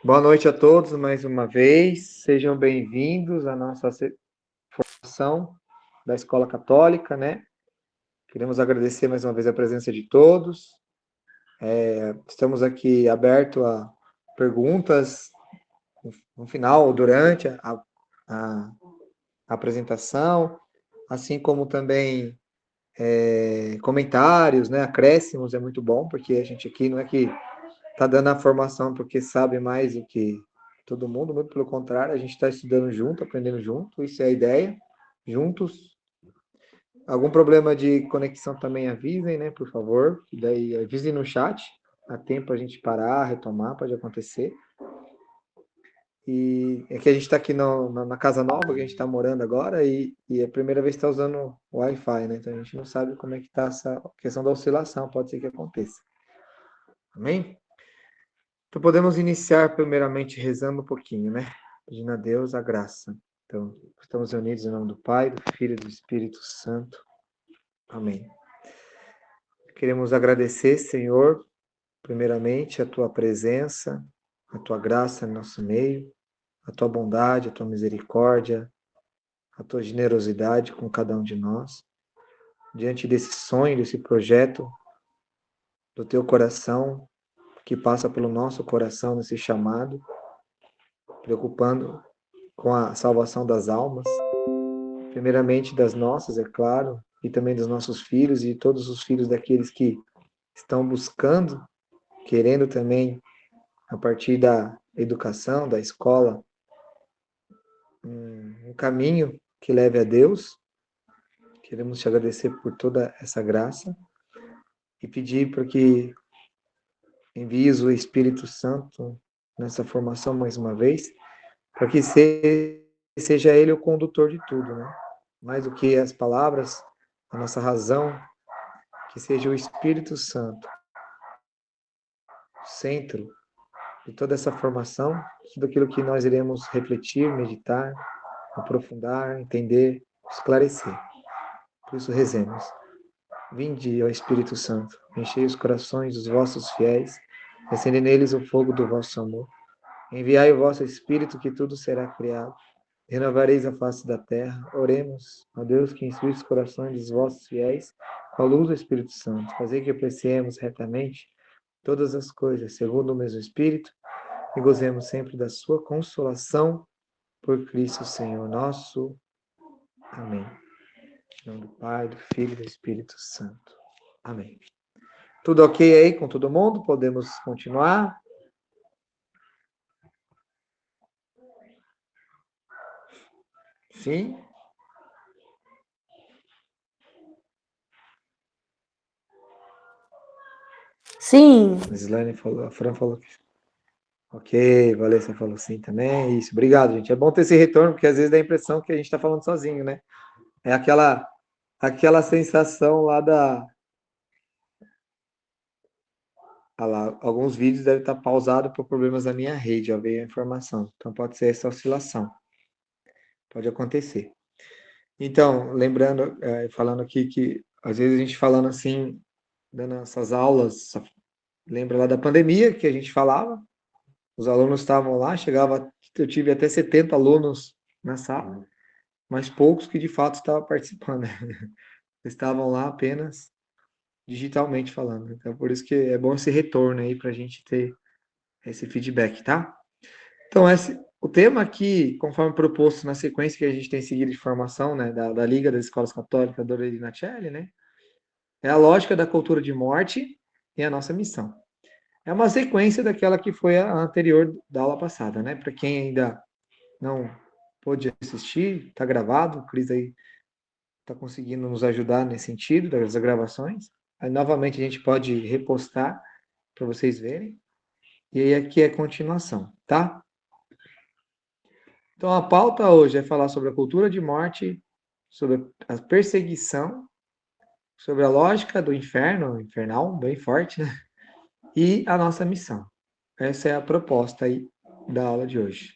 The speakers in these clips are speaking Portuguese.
Boa noite a todos mais uma vez. Sejam bem-vindos à nossa formação da Escola Católica, né? Queremos agradecer mais uma vez a presença de todos. Estamos aqui abertos a perguntas no final ou durante a apresentação, assim como também comentários, né? Acréscimos é muito bom, porque a gente aqui não é que está dando a formação porque sabe mais do que todo mundo, muito pelo contrário, a gente está estudando junto, aprendendo junto, isso é a ideia, juntos. Algum problema de conexão também avisem, né, por favor, e daí avisem no chat, há tempo a gente parar, retomar, pode acontecer. E é que a gente está aqui na casa nova que a gente está morando agora e é a primeira vez que está usando o Wi-Fi, né? Então a gente não sabe como é que está essa questão da oscilação, pode ser que aconteça. Amém? Então podemos iniciar primeiramente rezando um pouquinho, né? Pedindo a Deus a graça. Então, estamos reunidos em nome do Pai, do Filho e do Espírito Santo. Amém. Queremos agradecer, Senhor, primeiramente a tua presença, a tua graça no nosso meio, a tua bondade, a tua misericórdia, a tua generosidade com cada um de nós. Diante desse sonho, desse projeto do teu coração, que passa pelo nosso coração nesse chamado, preocupando com a salvação das almas, primeiramente das nossas, é claro, e também dos nossos filhos e todos os filhos daqueles que estão buscando, querendo também, a partir da educação, da escola, um caminho que leve a Deus. Queremos te agradecer por toda essa graça e pedir para que envies o Espírito Santo nessa formação mais uma vez, para que seja ele o condutor de tudo, né? Mais do que as palavras, a nossa razão, que seja o Espírito Santo, o centro de toda essa formação, tudo aquilo que nós iremos refletir, meditar, aprofundar, entender, esclarecer. Por isso rezemos. Vinde, ó Espírito Santo, enchei os corações dos vossos fiéis, acende neles o fogo do vosso amor. Enviai o vosso Espírito, que tudo será criado. Renovareis a face da terra. Oremos, ó Deus, que instruís os corações dos vossos fiéis, com a luz do Espírito Santo. Fazei que apreciemos retamente todas as coisas, segundo o mesmo Espírito, e gozemos sempre da sua consolação por Cristo Senhor nosso. Amém. Em nome do Pai, do Filho e do Espírito Santo. Amém. Tudo ok aí com todo mundo? Podemos continuar? Sim? Sim. A Gislaine falou, a Fran falou que ok, Valência falou sim também. Isso, obrigado, gente. É bom ter esse retorno, porque às vezes dá a impressão que a gente está falando sozinho, né? É aquela sensação lá da. Ah lá, alguns vídeos devem estar pausados por problemas da minha rede, ó, veio a informação. Então pode ser essa oscilação. Pode acontecer. Então, lembrando, falando aqui que às vezes a gente falando assim, dando essas aulas, lembra lá da pandemia que a gente falava? Os alunos estavam lá, eu tive até 70 alunos na sala, mas poucos que de fato estavam participando. Estavam lá apenas digitalmente falando. Então, por isso que é bom esse retorno aí para a gente ter esse feedback, tá? Então, o tema aqui, conforme proposto na sequência que a gente tem seguido de formação, né, da Liga das Escolas Católicas, da Lorena Celli, né, é a lógica da cultura de morte e a nossa missão. É uma sequência daquela que foi a anterior da aula passada, né? Para quem ainda não pôde assistir, está gravado, o Cris aí está conseguindo nos ajudar nesse sentido, das gravações. Aí, novamente, a gente pode repostar para vocês verem. E aí aqui é a continuação, tá? Então, a pauta hoje é falar sobre a cultura de morte, sobre a perseguição, sobre a lógica do inferno, infernal, bem forte, né? E a nossa missão. Essa é a proposta aí da aula de hoje.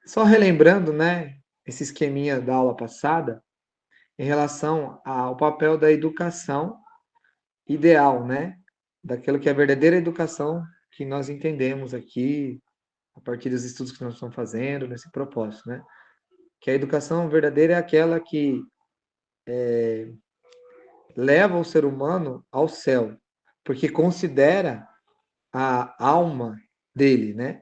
Só relembrando, né, esse esqueminha da aula passada, em relação ao papel da educação ideal, né? Daquilo que é a verdadeira educação que nós entendemos aqui, a partir dos estudos que nós estamos fazendo, nesse propósito, né? Que a educação verdadeira é aquela que leva o ser humano ao céu, porque considera a alma dele, né?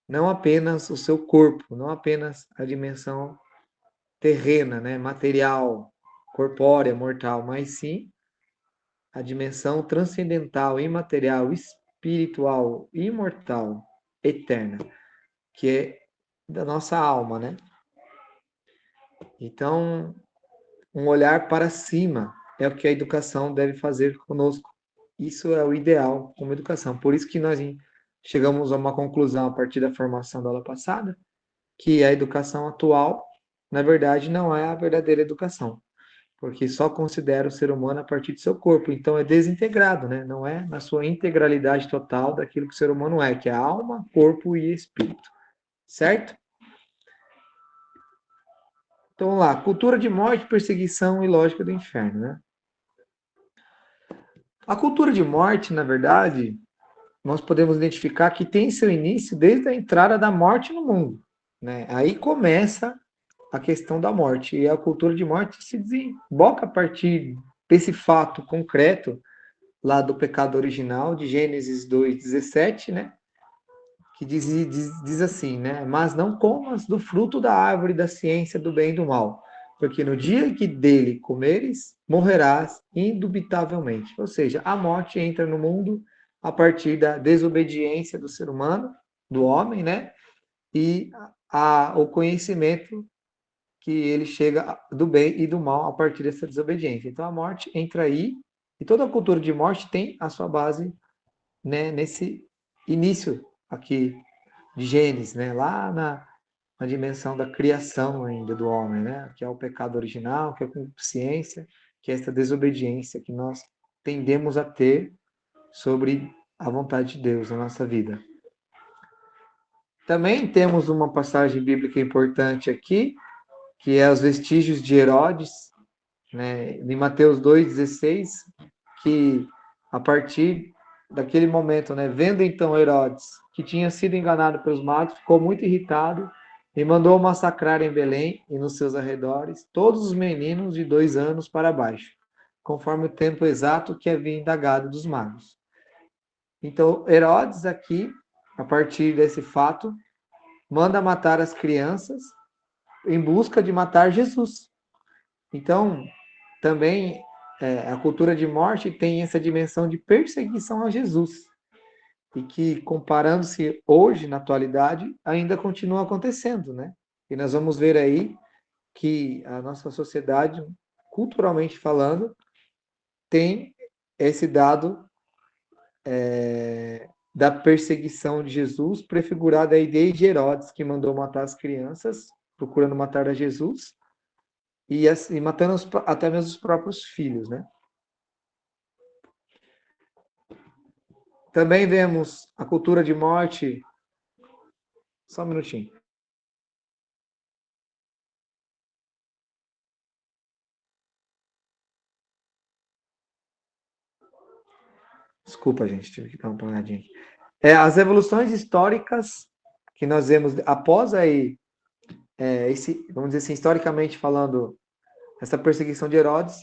Não apenas o seu corpo, não apenas a dimensão terrena, né? Material, corpórea, mortal, mas sim a dimensão transcendental, imaterial, espiritual, imortal, eterna, que é da nossa alma, né? Então, um olhar para cima é o que a educação deve fazer conosco. Isso é o ideal como educação. Por isso que nós chegamos a uma conclusão a partir da formação da aula passada, que a educação atual, na verdade, não é a verdadeira educação, porque só considera o ser humano a partir do seu corpo. Então é desintegrado, né? Não é na sua integralidade total daquilo que o ser humano é, que é alma, corpo e espírito. Certo? Então vamos lá, cultura de morte, perseguição e lógica do inferno, né? A cultura de morte, na verdade, nós podemos identificar que tem seu início desde a entrada da morte no mundo, né? Aí começa a questão da morte, e a cultura de morte se desemboca a partir desse fato concreto lá do pecado original, de Gênesis 2:17, né? Que diz assim, né? Mas não comas do fruto da árvore da ciência do bem e do mal, porque no dia que dele comeres, morrerás indubitavelmente. Ou seja, a morte entra no mundo a partir da desobediência do ser humano, do homem, né? E o conhecimento que ele chega do bem e do mal a partir dessa desobediência. Então a morte entra aí, e toda a cultura de morte tem a sua base, né, nesse início aqui de Gênesis, né, lá na dimensão da criação ainda do homem, né, que é o pecado original, que é a consciência, que é essa desobediência que nós tendemos a ter sobre a vontade de Deus na nossa vida. Também temos uma passagem bíblica importante aqui, que é os vestígios de Herodes, né, em Mateus 2,16, que a partir daquele momento, né, vendo então Herodes, que tinha sido enganado pelos magos, ficou muito irritado e mandou massacrar em Belém e nos seus arredores todos os meninos de 2 anos para baixo, conforme o tempo exato que havia indagado dos magos. Então, Herodes aqui, a partir desse fato, manda matar as crianças em busca de matar Jesus. Então, também a cultura de morte tem essa dimensão de perseguição a Jesus. E que, comparando-se hoje, na atualidade, ainda continua acontecendo, né? E nós vamos ver aí que a nossa sociedade, culturalmente falando, tem esse dado da perseguição de Jesus, prefigurada aí desde Herodes, que mandou matar as crianças, procurando matar a Jesus, e assim, matando até mesmo os próprios filhos, né? Também vemos a cultura de morte. Só um minutinho. Desculpa, gente, tive que dar uma paradinha aqui. As evoluções históricas que nós vemos após aí, vamos dizer assim, historicamente falando, essa perseguição de Herodes,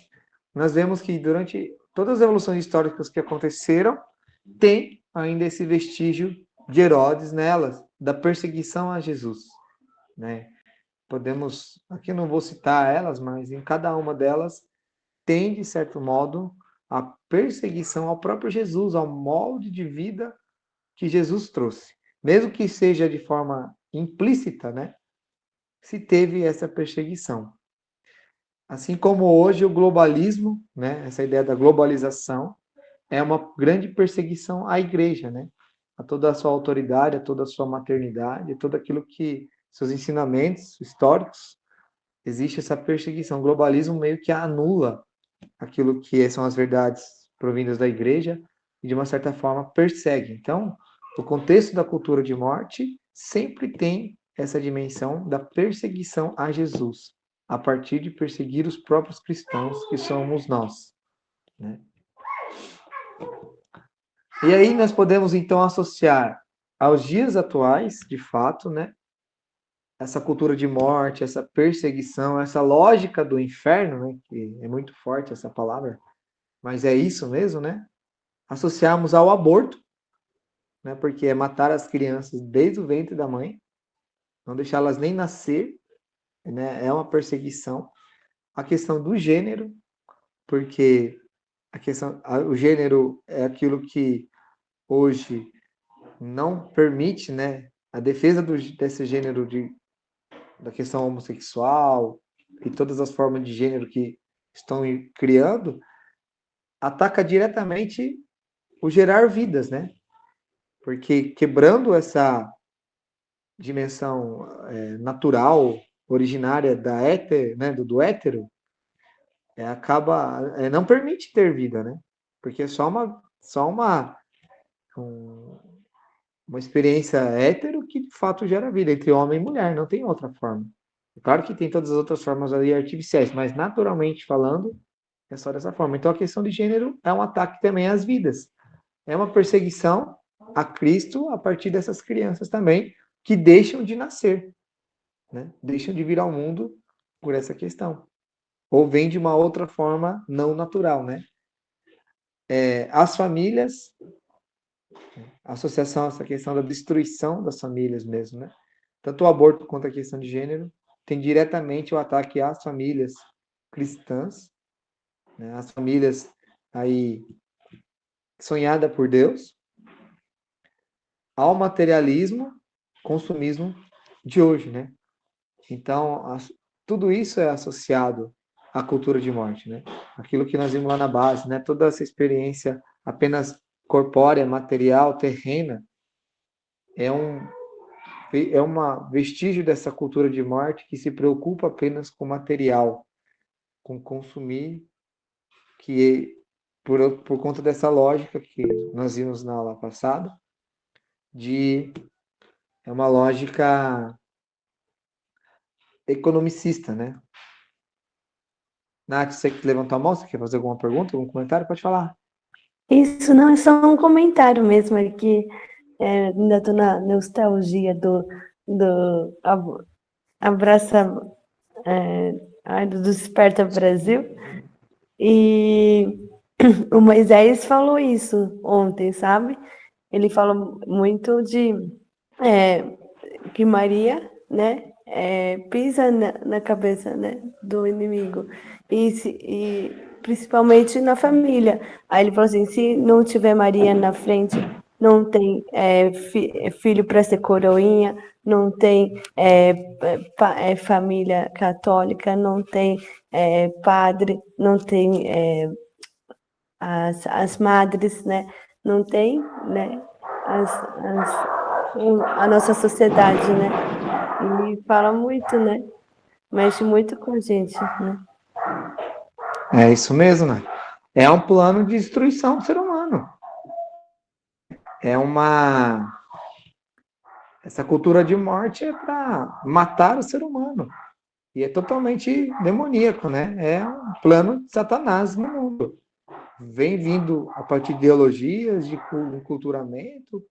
nós vemos que durante todas as evoluções históricas que aconteceram, tem ainda esse vestígio de Herodes nelas, da perseguição a Jesus, né? Podemos, aqui eu não vou citar elas, mas em cada uma delas tem, de certo modo, a perseguição ao próprio Jesus, ao molde de vida que Jesus trouxe. Mesmo que seja de forma implícita, né? Se teve essa perseguição. Assim como hoje o globalismo, né? Essa ideia da globalização, é uma grande perseguição à igreja, né? A toda a sua autoridade, a toda a sua maternidade, a tudo aquilo que seus ensinamentos históricos, existe essa perseguição. O globalismo meio que anula aquilo que são as verdades provindas da igreja e, de uma certa forma, persegue. Então, o contexto da cultura de morte sempre tem essa dimensão da perseguição a Jesus, a partir de perseguir os próprios cristãos, que somos nós, né? E aí nós podemos, então, associar aos dias atuais, de fato, né? Essa cultura de morte, essa perseguição, essa lógica do inferno, né? Que é muito forte essa palavra, mas é isso mesmo, né? Associarmos ao aborto, né? Porque é matar as crianças desde o ventre da mãe, não deixá-las nem nascer, né? É uma perseguição. A questão do gênero, porque o gênero é aquilo que hoje não permite, né, a defesa desse gênero da questão homossexual e todas as formas de gênero que estão criando, ataca diretamente o gerar vidas, né? Porque quebrando essa dimensão natural, originária da né, do hétero, não permite ter vida, né? Porque é uma experiência hétero que de fato gera vida entre homem e mulher, não tem outra forma. Claro que tem todas as outras formas ali artificiais, mas naturalmente falando, é só dessa forma. Então a questão de gênero é um ataque também às vidas. É uma perseguição a Cristo a partir dessas crianças também que deixam de nascer, né? Deixam de vir ao mundo por essa questão. Ou vem de uma outra forma não natural, né? As famílias, a associação a essa questão da destruição das famílias mesmo, né? Tanto o aborto quanto a questão de gênero tem diretamente o ataque às famílias cristãs, né? As famílias aí sonhada por Deus, ao materialismo, consumismo de hoje, né? Então, tudo isso é associado à cultura de morte, né? Aquilo que nós vimos lá na base, né? Toda essa experiência apenas corpórea, material, terrena, é uma vestígio dessa cultura de morte que se preocupa apenas com material, com consumir, que por conta dessa lógica que nós vimos na aula passada, é uma lógica economicista, né? Nath, você que levantou a mão, você quer fazer alguma pergunta, algum comentário? Pode falar. Isso não é só um comentário mesmo, é que ainda estou na nostalgia do Abraça, do Desperta Brasil, e o Moisés falou isso ontem, sabe? Ele falou muito de que Maria, né, pisa na cabeça, né, do inimigo, e principalmente na família. Aí ele falou assim, se não tiver Maria na frente, não tem filho para ser coroinha, não tem família católica, não tem padre, não tem as madres, né, não tem, né, a nossa sociedade, né? E fala muito, né? Mexe muito com a gente, né? É isso mesmo, né? É um plano de destruição do ser humano. Essa cultura de morte é para matar o ser humano. E é totalmente demoníaco, né? É um plano de Satanás no mundo. Vem vindo a partir de ideologias, de enculturamento.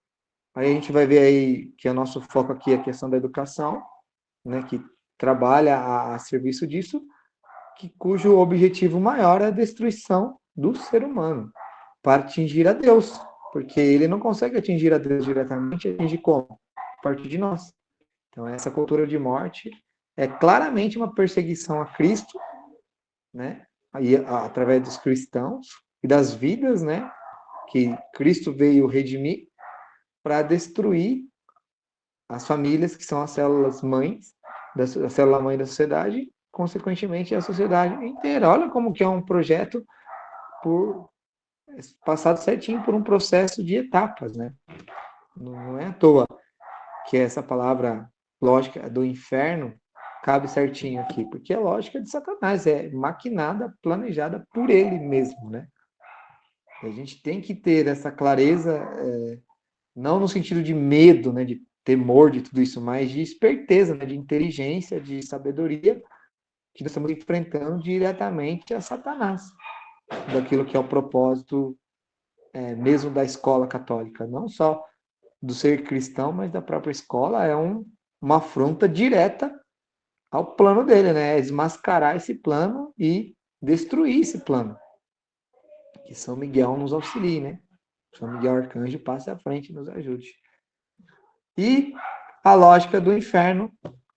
Aí a gente vai ver aí que o nosso foco aqui é a questão da educação, né? Que trabalha a serviço disso, cujo objetivo maior é a destruição do ser humano para atingir a Deus, porque ele não consegue atingir a Deus diretamente, atinge como? A partir de nós. Então, essa cultura de morte é claramente uma perseguição a Cristo, né? Aí, através dos cristãos e das vidas, né? Que Cristo veio redimir para destruir as famílias, que são as células mães, a célula mãe da sociedade, consequentemente a sociedade inteira. Olha como que é um projeto passado certinho por um processo de etapas, né? Não é à toa que essa palavra lógica do inferno cabe certinho aqui, porque é lógica de Satanás, é maquinada, planejada por ele mesmo, né? E a gente tem que ter essa clareza, não no sentido de medo, né, de temor de tudo isso, mas de esperteza, né, de inteligência, de sabedoria, que nós estamos enfrentando diretamente a Satanás, daquilo que é o propósito mesmo da escola católica, não só do ser cristão, mas da própria escola, é uma afronta direta ao plano dele, né? É desmascarar esse plano e destruir esse plano. Que São Miguel nos auxilie, né? São Miguel Arcanjo passe à frente e nos ajude. E a lógica do inferno,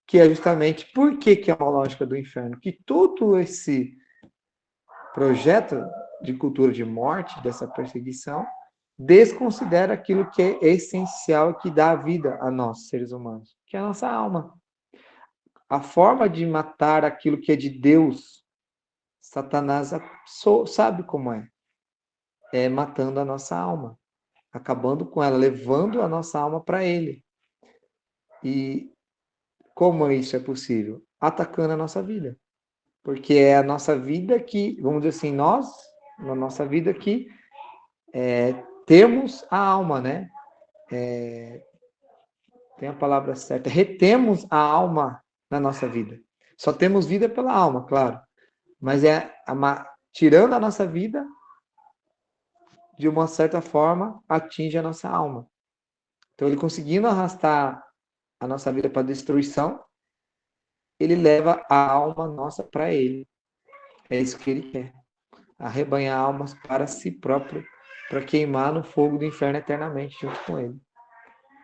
que é justamente por que é uma lógica do inferno? Que todo esse projeto de cultura de morte, dessa perseguição, desconsidera aquilo que é essencial e que dá vida a nós, seres humanos, que é a nossa alma. A forma de matar aquilo que é de Deus, Satanás sabe como é. É matando a nossa alma, acabando com ela, levando a nossa alma para ele. E como isso é possível? Atacando a nossa vida. Porque é a nossa vida que, vamos dizer assim, nós, na nossa vida que temos a alma, né? Tem a palavra certa. Retemos a alma na nossa vida. Só temos vida pela alma, claro. Mas tirando a nossa vida, de uma certa forma, atinge a nossa alma. Então, ele conseguindo arrastar a nossa vida para a destruição, ele leva a alma nossa para ele. É isso que ele quer. Arrebanhar almas para si próprio, para queimar no fogo do inferno eternamente junto com ele.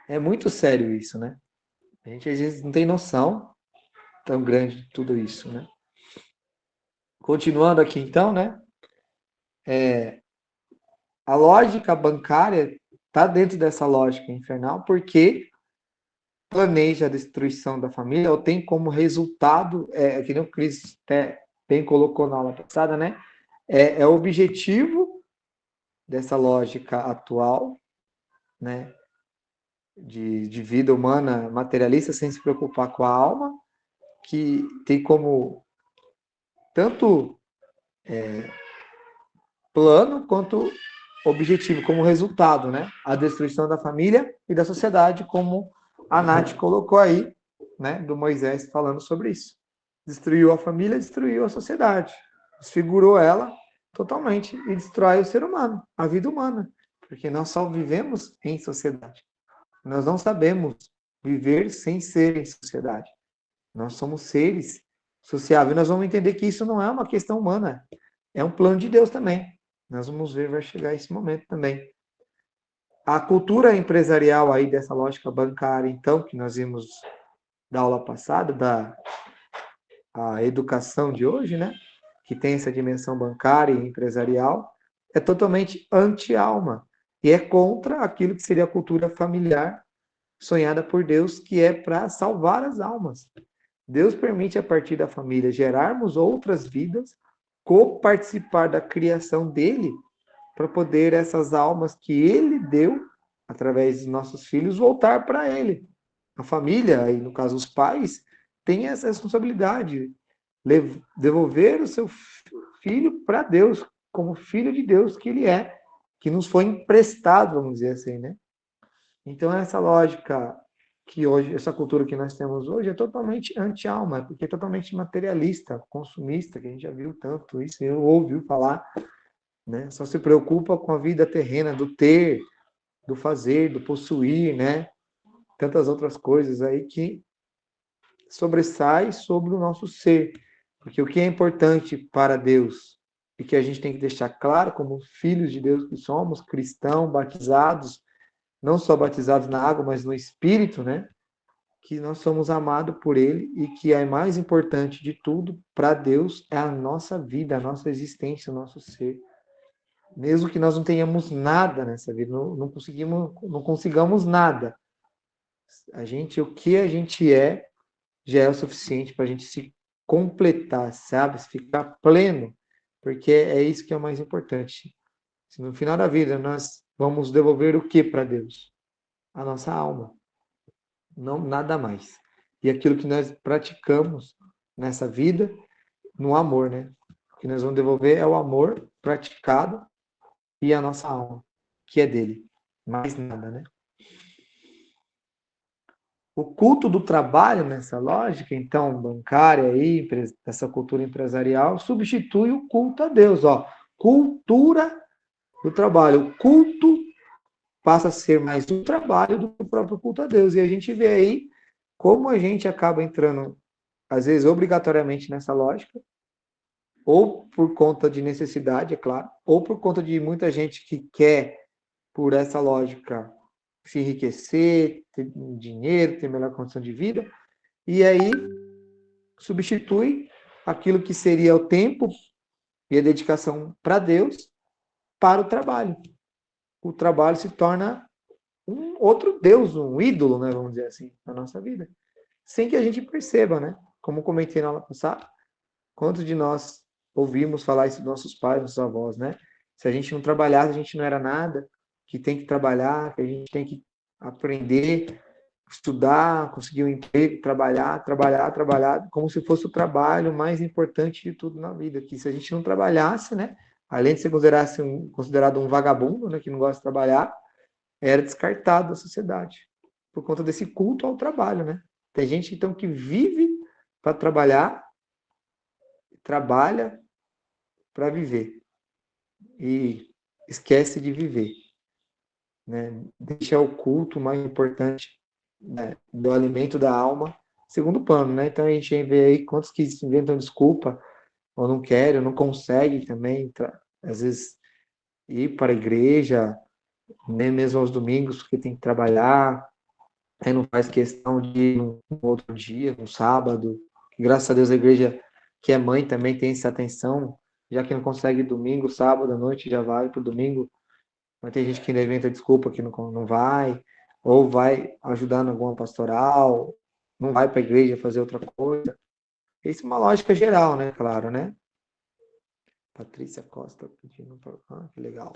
É muito sério isso, né? A gente às vezes não tem noção tão grande de tudo isso, né? Continuando aqui então, né? A lógica bancária está dentro dessa lógica infernal porque planeja a destruição da família ou tem como resultado, que nem o Cris bem colocou na aula passada, né? É o objetivo dessa lógica atual, né? De vida humana materialista sem se preocupar com a alma, que tem como tanto plano quanto objetivo, como resultado, né? A destruição da família e da sociedade, como a Nath colocou aí, né? Do Moisés falando sobre isso. Destruiu a família, destruiu a sociedade. Desfigurou ela totalmente e destrói o ser humano, a vida humana. Porque nós só vivemos em sociedade. Nós não sabemos viver sem ser em sociedade. Nós somos seres sociáveis. Nós vamos entender que isso não é uma questão humana. É um plano de Deus também. Nós vamos ver, vai chegar esse momento também. A cultura empresarial aí dessa lógica bancária, então, que nós vimos da aula passada, a educação de hoje, né? Que tem essa dimensão bancária e empresarial, é totalmente anti-alma. E é contra aquilo que seria a cultura familiar sonhada por Deus, que é para salvar as almas. Deus permite, a partir da família, gerarmos outras vidas, co-participar da criação dele, para poder essas almas que ele deu, através dos nossos filhos, voltar para ele. A família, e no caso os pais, tem essa responsabilidade, devolver o seu filho para Deus, como filho de Deus que ele é, que nos foi emprestado, vamos dizer assim, né? Então, essa lógica que hoje, essa cultura que nós temos hoje é totalmente anti-alma, porque é totalmente materialista, consumista, que a gente já viu tanto isso, eu ouviu falar, né? Só se preocupa com a vida terrena, do ter, do fazer, do possuir, né? Tantas outras coisas aí que sobressai sobre o nosso ser. Porque o que é importante para Deus e que a gente tem que deixar claro como filhos de Deus que somos, cristãos, batizados, não só batizados na água, mas no Espírito, né? Que nós somos amados por Ele e que é mais importante de tudo para Deus é a nossa vida, a nossa existência, o nosso ser. Mesmo que nós não tenhamos nada nessa vida, não consigamos nada, o que a gente é, já é o suficiente para a gente se completar, sabe? Se ficar pleno, porque é isso que é o mais importante. Se no final da vida nós vamos devolver o que para Deus? A nossa alma. Não, nada mais. E aquilo que nós praticamos nessa vida, no amor, né? O que nós vamos devolver é o amor praticado e a nossa alma, que é dele. Mais nada, né? O culto do trabalho, nessa lógica, então, bancária aí, essa cultura empresarial, substitui o culto a Deus. Ó. Cultura do trabalho. O culto passa a ser mais um trabalho do que o próprio culto a Deus. E a gente vê aí como a gente acaba entrando, às vezes, obrigatoriamente nessa lógica, ou por conta de necessidade, é claro, ou por conta de muita gente que quer, por essa lógica, se enriquecer, ter dinheiro, ter melhor condição de vida, e aí substitui aquilo que seria o tempo e a dedicação para Deus para o trabalho. O trabalho se torna um outro Deus, um ídolo, né, vamos dizer assim, na nossa vida. Sem que a gente perceba, né? Como comentei na aula passada, quantos de nós ouvimos falar isso dos nossos pais, dos nossos avós, né? Se a gente não trabalhasse, a gente não era nada, que tem que trabalhar, que a gente tem que aprender, estudar, conseguir um emprego, trabalhar, como se fosse o trabalho mais importante de tudo na vida. Que se a gente não trabalhasse, né? Além de ser considerado um vagabundo, né? Que não gosta de trabalhar, era descartado da sociedade. Por conta desse culto ao trabalho, né? Tem gente, então, que vive para trabalhar, trabalha para viver. E esquece de viver. Né? Deixa o culto mais importante, né, do alimento da alma, segundo plano, né? Então a gente vê aí quantos que inventam desculpa, ou não querem, ou não conseguem também, às vezes, ir para a igreja, nem mesmo aos domingos, porque tem que trabalhar, aí não faz questão de ir no outro dia, no sábado. Graças a Deus a igreja, que é mãe, também tem essa atenção, já que não consegue domingo, sábado à noite, já vai para o domingo. Mas tem gente que ainda inventa desculpa que não vai, ou vai ajudar em alguma pastoral, não vai para a igreja fazer outra coisa. Isso é uma lógica geral, né? Claro, né? Patrícia Costa pedindo para... Ah, que legal.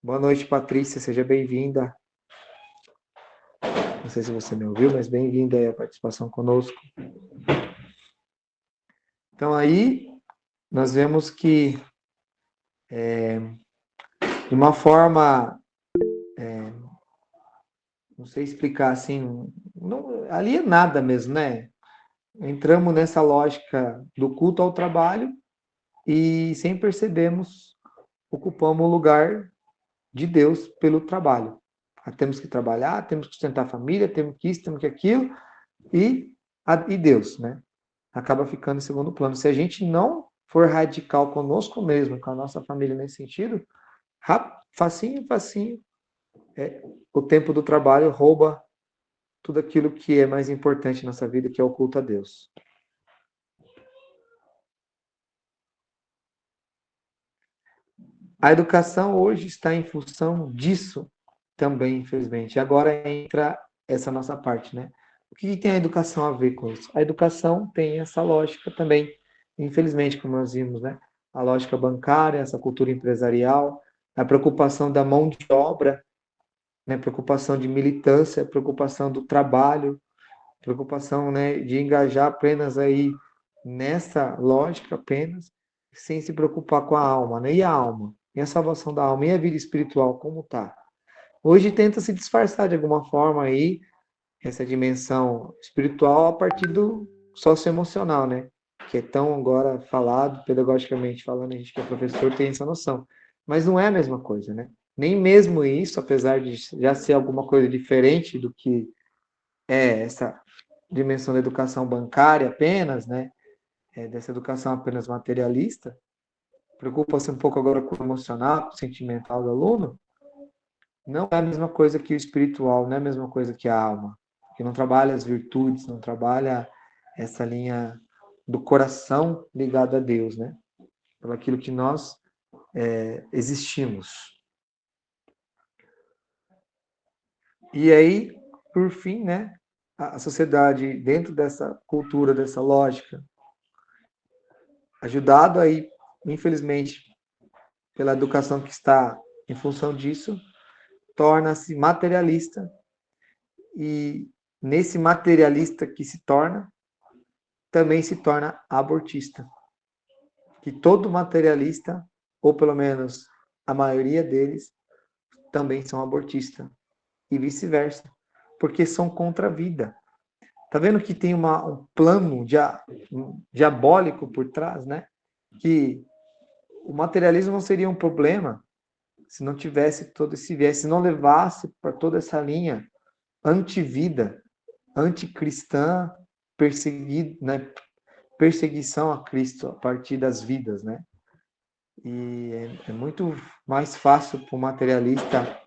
Boa noite, Patrícia, seja bem-vinda. Não sei se você me ouviu, mas bem-vinda aí à participação conosco. Então aí nós vemos que de uma forma, não sei explicar assim, não, ali é nada mesmo, né? Entramos nessa lógica do culto ao trabalho e, sem percebermos, ocupamos o lugar de Deus pelo trabalho. Temos que trabalhar, temos que sustentar a família, temos que isso, temos que aquilo, e Deus, né? Acaba ficando em segundo plano. Se a gente não for radical conosco mesmo, com a nossa família nesse sentido, facinho, o tempo do trabalho rouba tudo aquilo que é mais importante na nossa vida, que é o culto a Deus. A educação hoje está em função disso também, infelizmente. Agora entra essa nossa parte, né? O que tem a educação a ver com isso? A educação tem essa lógica também, infelizmente, como nós vimos, né? A lógica bancária, essa cultura empresarial, a preocupação da mão de obra, né? Preocupação de militância, preocupação do trabalho, preocupação, né, de engajar apenas aí nessa lógica apenas, sem se preocupar com a alma, né? E a alma? E a salvação da alma? E a vida espiritual, como tá? Hoje tenta se disfarçar de alguma forma aí essa dimensão espiritual a partir do socioemocional, né? Que é tão agora falado, pedagogicamente falando, a gente que é professor tem essa noção. Mas não é a mesma coisa, né? Nem mesmo isso, apesar de já ser alguma coisa diferente do que é essa dimensão da educação bancária apenas, né? Dessa educação apenas materialista, preocupa-se um pouco agora com o emocional, com o sentimental do aluno, não é a mesma coisa que o espiritual, não é a mesma coisa que a alma, que não trabalha as virtudes, não trabalha essa linha do coração ligado a Deus, né? Pelo aquilo que nós existimos. E aí, por fim, né, a sociedade, dentro dessa cultura, dessa lógica, ajudado aí, infelizmente, pela educação que está em função disso, torna-se materialista e nesse materialista que se torna, também se torna abortista. Que todo materialista, ou pelo menos a maioria deles, também são abortistas. E vice-versa. Porque são contra a vida. Tá vendo que tem um plano diabólico por trás, né? Que o materialismo não seria um problema se não tivesse todo esse viés, se não levasse para toda essa linha antivida, anticristã, né, perseguição a Cristo a partir das vidas, né? E é muito mais fácil para o materialista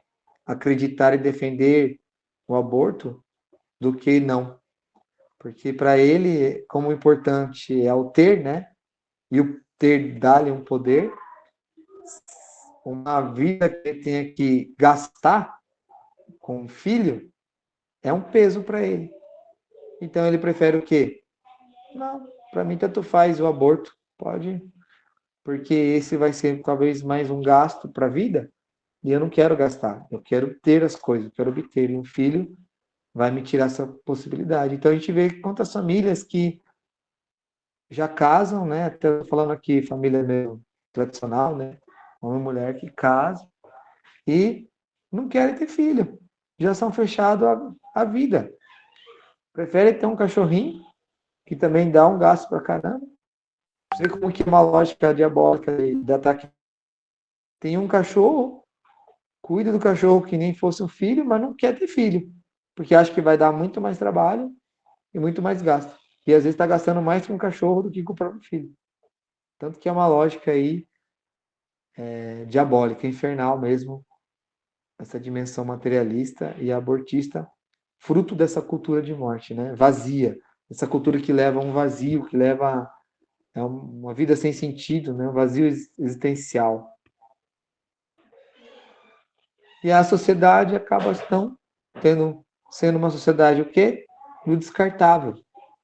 acreditar e defender o aborto do que não. Porque para ele, como o importante é o ter, né? E o ter dá-lhe um poder, uma vida que ele tenha que gastar com um filho é um peso para ele. Então ele prefere o quê? Não, para mim tanto faz o aborto, pode, porque esse vai ser talvez mais um gasto para a vida, e eu não quero gastar, eu quero ter as coisas, eu quero obter, e um filho vai me tirar essa possibilidade. Então a gente vê quantas famílias que já casam, né? Até falando aqui, família meio tradicional, né? Homem e mulher que casam e não querem ter filho, já são fechados à vida. Preferem ter um cachorrinho, que também dá um gasto para caramba. Você vê como que é uma lógica diabólica de ataque. Tem um cachorro, cuida do cachorro que nem fosse um filho, mas não quer ter filho, porque acha que vai dar muito mais trabalho e muito mais gasto. E às vezes está gastando mais com o cachorro do que com o próprio filho. Tanto que é uma lógica aí diabólica, infernal mesmo, essa dimensão materialista e abortista, fruto dessa cultura de morte, né? Vazia. Essa cultura que leva a um vazio, que leva a uma vida sem sentido, né? Um vazio existencial. E a sociedade acaba sendo uma sociedade o quê? No descartável.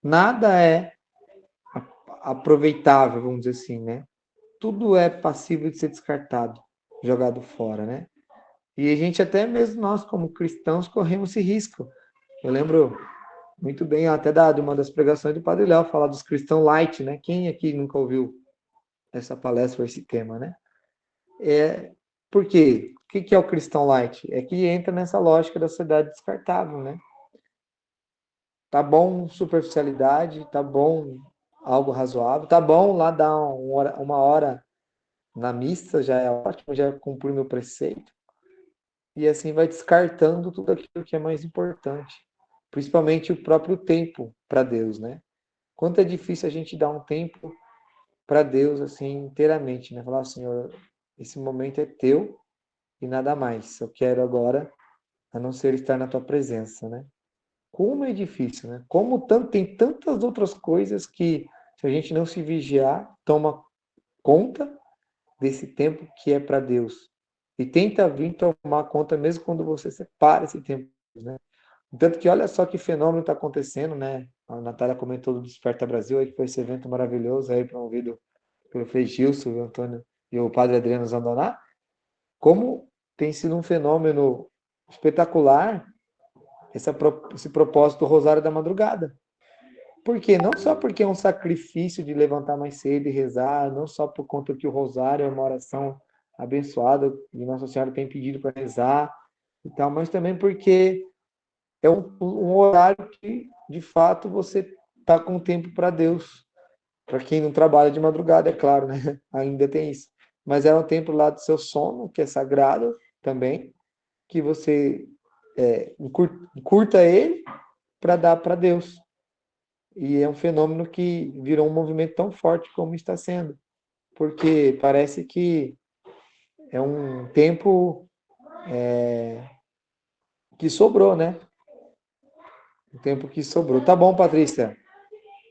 Nada é aproveitável, vamos dizer assim, né? Tudo é passível de ser descartado, jogado fora, né? E a gente, até mesmo nós, como cristãos, corremos esse risco. Eu lembro muito bem até de uma das pregações do Padre Léo, falar dos cristãos light, né? Quem aqui nunca ouviu essa palestra, esse tema, né? Por quê? O que é o cristão light? É que entra nessa lógica da sociedade descartável, né? Tá bom superficialidade, tá bom algo razoável, tá bom lá dar uma hora na missa, já é ótimo, já cumpri meu preceito. E assim vai descartando tudo aquilo que é mais importante, principalmente o próprio tempo para Deus, né? Quanto é difícil a gente dar um tempo para Deus assim inteiramente, né? Falar, Senhor, esse momento é teu e nada mais. Eu quero agora, a não ser estar na tua presença, né? Como é difícil, né? Tem tantas outras coisas que, se a gente não se vigiar, toma conta desse tempo que é para Deus. E tenta vir tomar conta mesmo quando você separa esse tempo, né? Tanto que olha só que fenômeno está acontecendo, né? A Natália comentou do Desperta Brasil, aí, que foi esse evento maravilhoso aí promovido pelo Frei Gilson, o Antônio e o Padre Adriano Zandoná. Como tem sido um fenômeno espetacular esse propósito do Rosário da Madrugada. Por quê? Não só porque é um sacrifício de levantar mais cedo e rezar, não só por conta que o Rosário é uma oração abençoada e Nossa Senhora tem pedido para rezar e tal, mas também porque é um horário que, de fato, você está com tempo para Deus. Para quem não trabalha de madrugada, é claro, né? Ainda tem isso. Mas é um tempo lá do seu sono, que é sagrado também, que você curta ele para dar para Deus. E é um fenômeno que virou um movimento tão forte como está sendo, porque parece que é um tempo que sobrou, né? Um tempo que sobrou. Tá bom, Patrícia.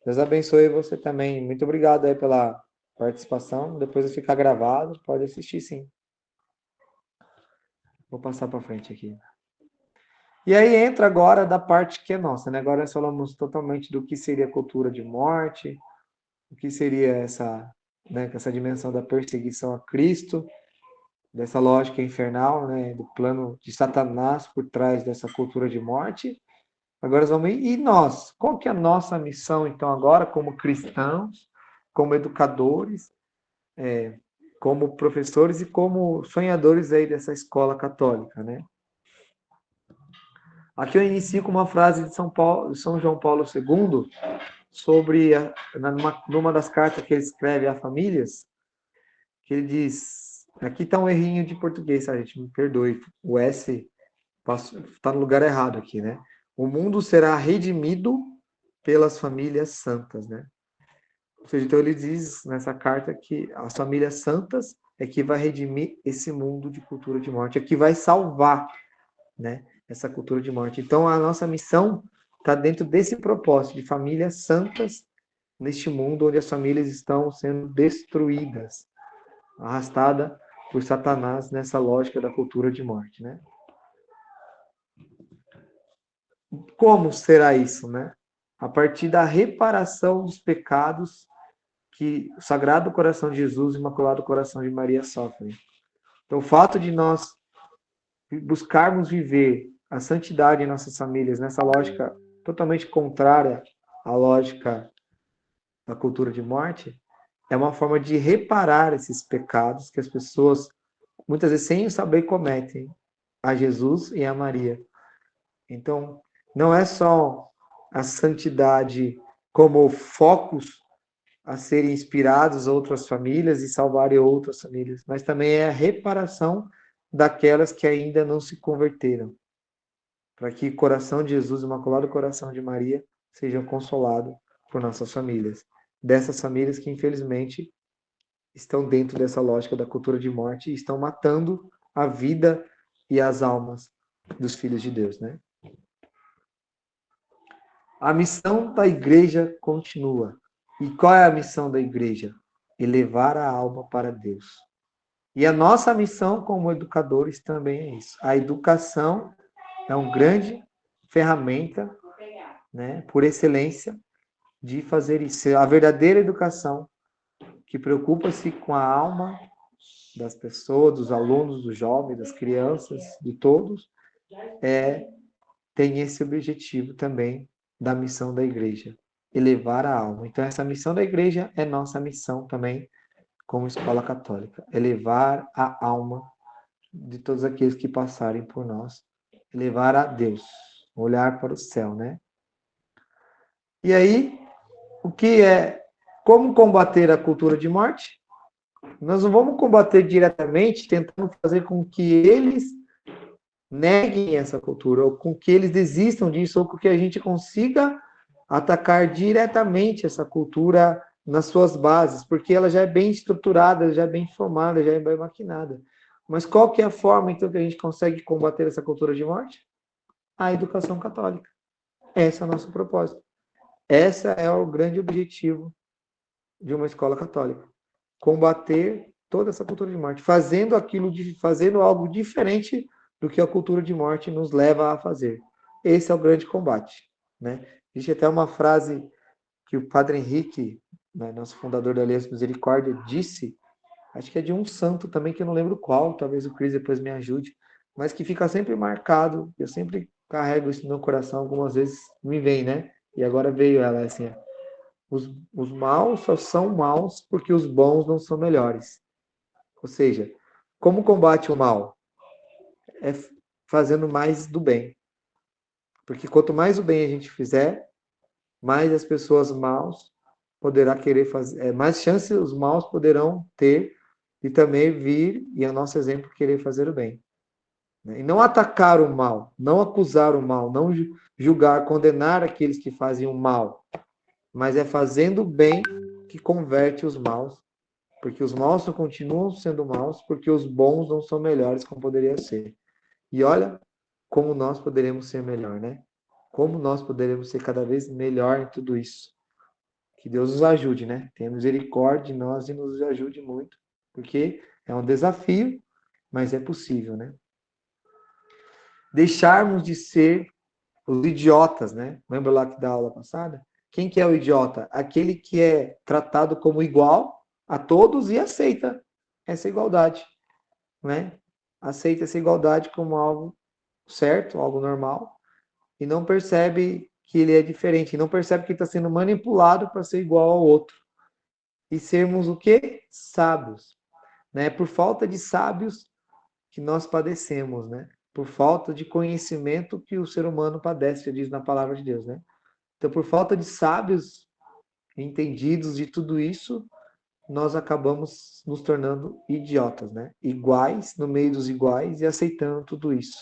Deus abençoe você também. Muito obrigado aí pela participação. Depois vai ficar gravado, pode assistir sim. Vou passar para frente aqui. E aí entra agora da parte que é nossa, né? Agora nós falamos totalmente do que seria a cultura de morte, o que seria essa dimensão da perseguição a Cristo, dessa lógica infernal, né? Do plano de Satanás por trás dessa cultura de morte. Agora nós vamos. E nós? Qual que é a nossa missão, então, agora, como cristãos, como educadores, como professores e como sonhadores aí dessa escola católica, né? Aqui eu inicio com uma frase de São João Paulo II, sobre numa das cartas que ele escreve a famílias, que ele diz, aqui está um errinho de português, tá, gente? Me perdoe, o S está no lugar errado aqui, né? O mundo será redimido pelas famílias santas, né? Ou seja, então ele diz nessa carta que as famílias santas é que vai redimir esse mundo de cultura de morte, é que vai salvar, né, essa cultura de morte. Então a nossa missão está dentro desse propósito de famílias santas neste mundo onde as famílias estão sendo destruídas, arrastada por Satanás nessa lógica da cultura de morte, né? Como será isso, né? A partir da reparação dos pecados que o Sagrado Coração de Jesus e o Imaculado Coração de Maria sofrem. Então, o fato de nós buscarmos viver a santidade em nossas famílias nessa lógica totalmente contrária à lógica da cultura de morte é uma forma de reparar esses pecados que as pessoas, muitas vezes sem saber, cometem a Jesus e a Maria. Então, não é só a santidade como focos a serem inspirados outras famílias e salvarem outras famílias, mas também é a reparação daquelas que ainda não se converteram, para que o coração de Jesus, o Imaculado Coração de Maria, sejam consolados por nossas famílias. Dessas famílias que, infelizmente, estão dentro dessa lógica da cultura de morte e estão matando a vida e as almas dos filhos de Deus, né? A missão da igreja continua. E qual é a missão da igreja? Elevar a alma para Deus. E a nossa missão como educadores também é isso. A educação é uma grande ferramenta, né, por excelência, de fazer isso. A verdadeira educação que preocupa-se com a alma das pessoas, dos alunos, dos jovens, das crianças, de todos, tem esse objetivo também da missão da igreja, elevar a alma. Então, essa missão da igreja é nossa missão também como escola católica, elevar a alma de todos aqueles que passarem por nós, elevar a Deus, olhar para o céu, né? E aí, o que é, como combater a cultura de morte? Nós não vamos combater diretamente tentando fazer com que eles neguem essa cultura, ou com que eles desistam disso, ou com que a gente consiga atacar diretamente essa cultura nas suas bases, porque ela já é bem estruturada, já é bem formada, já é bem maquinada. Mas qual que é a forma, então, que a gente consegue combater essa cultura de morte? A educação católica. Esse é o nosso propósito. Esse é o grande objetivo de uma escola católica. Combater toda essa cultura de morte, fazendo algo diferente do que a cultura de morte nos leva a fazer. Esse é o grande combate, né? Existe até uma frase que o Padre Henrique, né, nosso fundador da Aliança Misericórdia, disse, acho que é de um santo também, que eu não lembro qual, talvez o Cris depois me ajude, mas que fica sempre marcado, eu sempre carrego isso no meu coração, algumas vezes me vem, né? E agora veio ela, assim, os maus só são maus porque os bons não são melhores. Ou seja, como combate o mal? É fazendo mais do bem. Porque quanto mais o bem a gente fizer, mais as pessoas maus poderá querer fazer, mais chances os maus poderão ter de também vir e, a nosso exemplo, querer fazer o bem. E não atacar o mal, não acusar o mal, não julgar, condenar aqueles que fazem o mal, mas é fazendo o bem que converte os maus, porque os maus continuam sendo maus, porque os bons não são melhores como poderia ser. E olha como nós poderemos ser melhor, né? Como nós poderemos ser cada vez melhor em tudo isso. Que Deus nos ajude, né? Tenha misericórdia de nós e nos ajude muito, porque é um desafio, mas é possível, né? Deixarmos de ser os idiotas, né? Lembra lá que da aula passada? Quem que é o idiota? Aquele que é tratado como igual a todos e aceita essa igualdade, né? Aceita essa igualdade como algo certo, algo normal, e não percebe que ele é diferente, não percebe que está sendo manipulado para ser igual ao outro. E sermos o quê? Sábios. Né? Por falta de sábios que nós padecemos, né? Por falta de conhecimento que o ser humano padece, diz na palavra de Deus, né? Então, por falta de sábios entendidos de tudo isso, nós acabamos nos tornando idiotas, né? Iguais no meio dos iguais e aceitando tudo isso.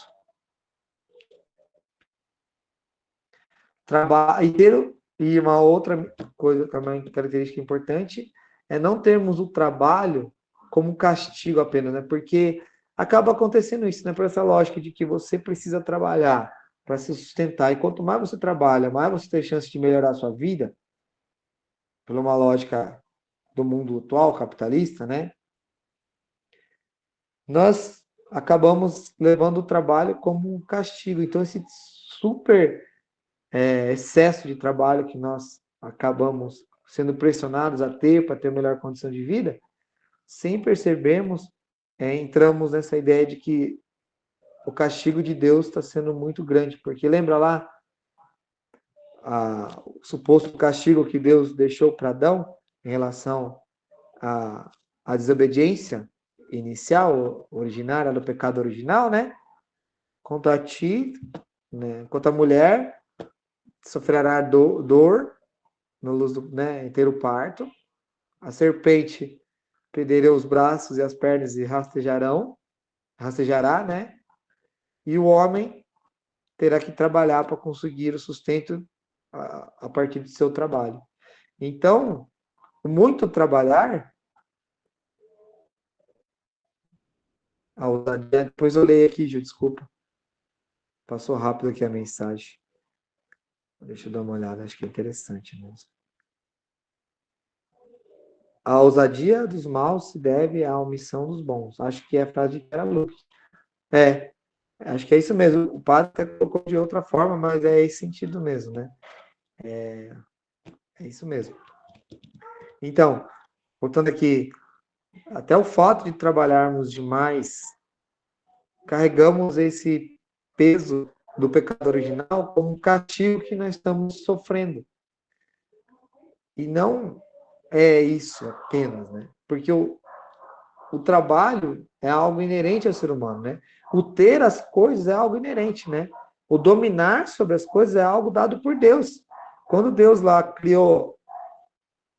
E uma outra coisa também, característica importante, é não termos o trabalho como castigo apenas, né? Porque acaba acontecendo isso, né? Por essa lógica de que você precisa trabalhar para se sustentar. E quanto mais você trabalha, mais você tem chance de melhorar a sua vida, por uma lógica do mundo atual, capitalista, né? Nós acabamos levando o trabalho como um castigo. Então, esse super excesso de trabalho que nós acabamos sendo pressionados a ter para ter melhor condição de vida, sem percebermos, entramos nessa ideia de que o castigo de Deus está sendo muito grande. Porque lembra lá o suposto castigo que Deus deixou para Adão em relação à desobediência inicial, originária, do pecado original, né? Quanto a ti, né? Quanto a mulher, sofrerá dor no luz do, né, inteiro parto. A serpente perderá os braços e as pernas e rastejará, né? E o homem terá que trabalhar para conseguir o sustento a partir do seu trabalho. Então, muito trabalhar, depois eu leio aqui, Gil, desculpa. Passou rápido aqui a mensagem. Deixa eu dar uma olhada, acho que é interessante mesmo. A ousadia dos maus se deve à omissão dos bons. Acho que é a frase de Vera Lucas. Acho que é isso mesmo. O padre até colocou de outra forma, mas é esse sentido mesmo, né? É isso mesmo. Então, voltando aqui, até o fato de trabalharmos demais, carregamos esse peso do pecado original como um castigo que nós estamos sofrendo. E não é isso apenas, né? Porque o trabalho é algo inerente ao ser humano, né? O ter as coisas é algo inerente, né? O dominar sobre as coisas é algo dado por Deus. Quando Deus lá criou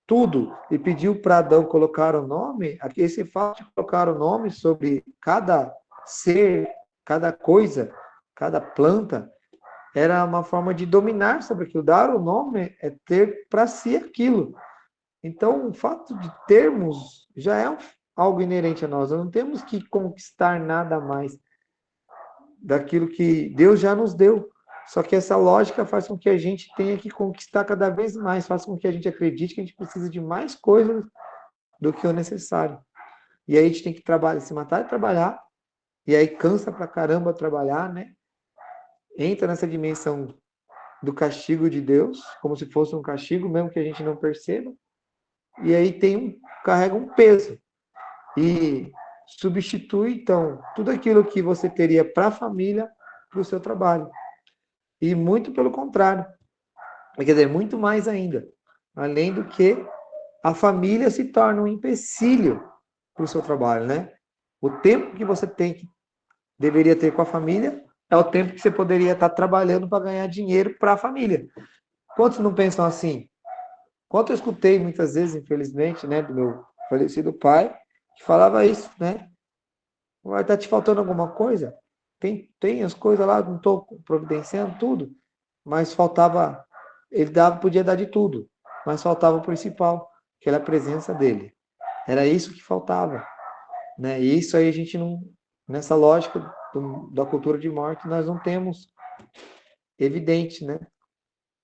tudo e pediu para Adão colocar o nome, esse fato de colocar o nome sobre cada ser, cada coisa, cada planta, era uma forma de dominar sobre aquilo. Dar o nome é ter para si aquilo. Então, o fato de termos já é algo inerente a nós. Nós não temos que conquistar nada mais daquilo que Deus já nos deu. Só que essa lógica faz com que a gente tenha que conquistar cada vez mais, faz com que a gente acredite que a gente precisa de mais coisas do que o necessário. E aí a gente tem que trabalhar, se matar e trabalhar, e aí cansa pra caramba trabalhar, né? Entra nessa dimensão do castigo de Deus, como se fosse um castigo, mesmo que a gente não perceba, e aí carrega um peso. E substitui, então, tudo aquilo que você teria para a família, para o seu trabalho. E muito pelo contrário. Quer dizer, muito mais ainda. Além do que a família se torna um empecilho para o seu trabalho, né? O tempo que você deveria ter com a família é o tempo que você poderia estar trabalhando para ganhar dinheiro para a família. Quantos não pensam assim? Quanto eu escutei muitas vezes, infelizmente, né, do meu falecido pai, que falava isso, né? Vai estar te faltando alguma coisa? Tem as coisas lá, não estou providenciando tudo, mas faltava, podia dar de tudo, mas faltava o principal, que era a presença dele. Era isso que faltava, né? E isso aí a gente não, nessa lógica da cultura de morte, nós não temos evidente, né?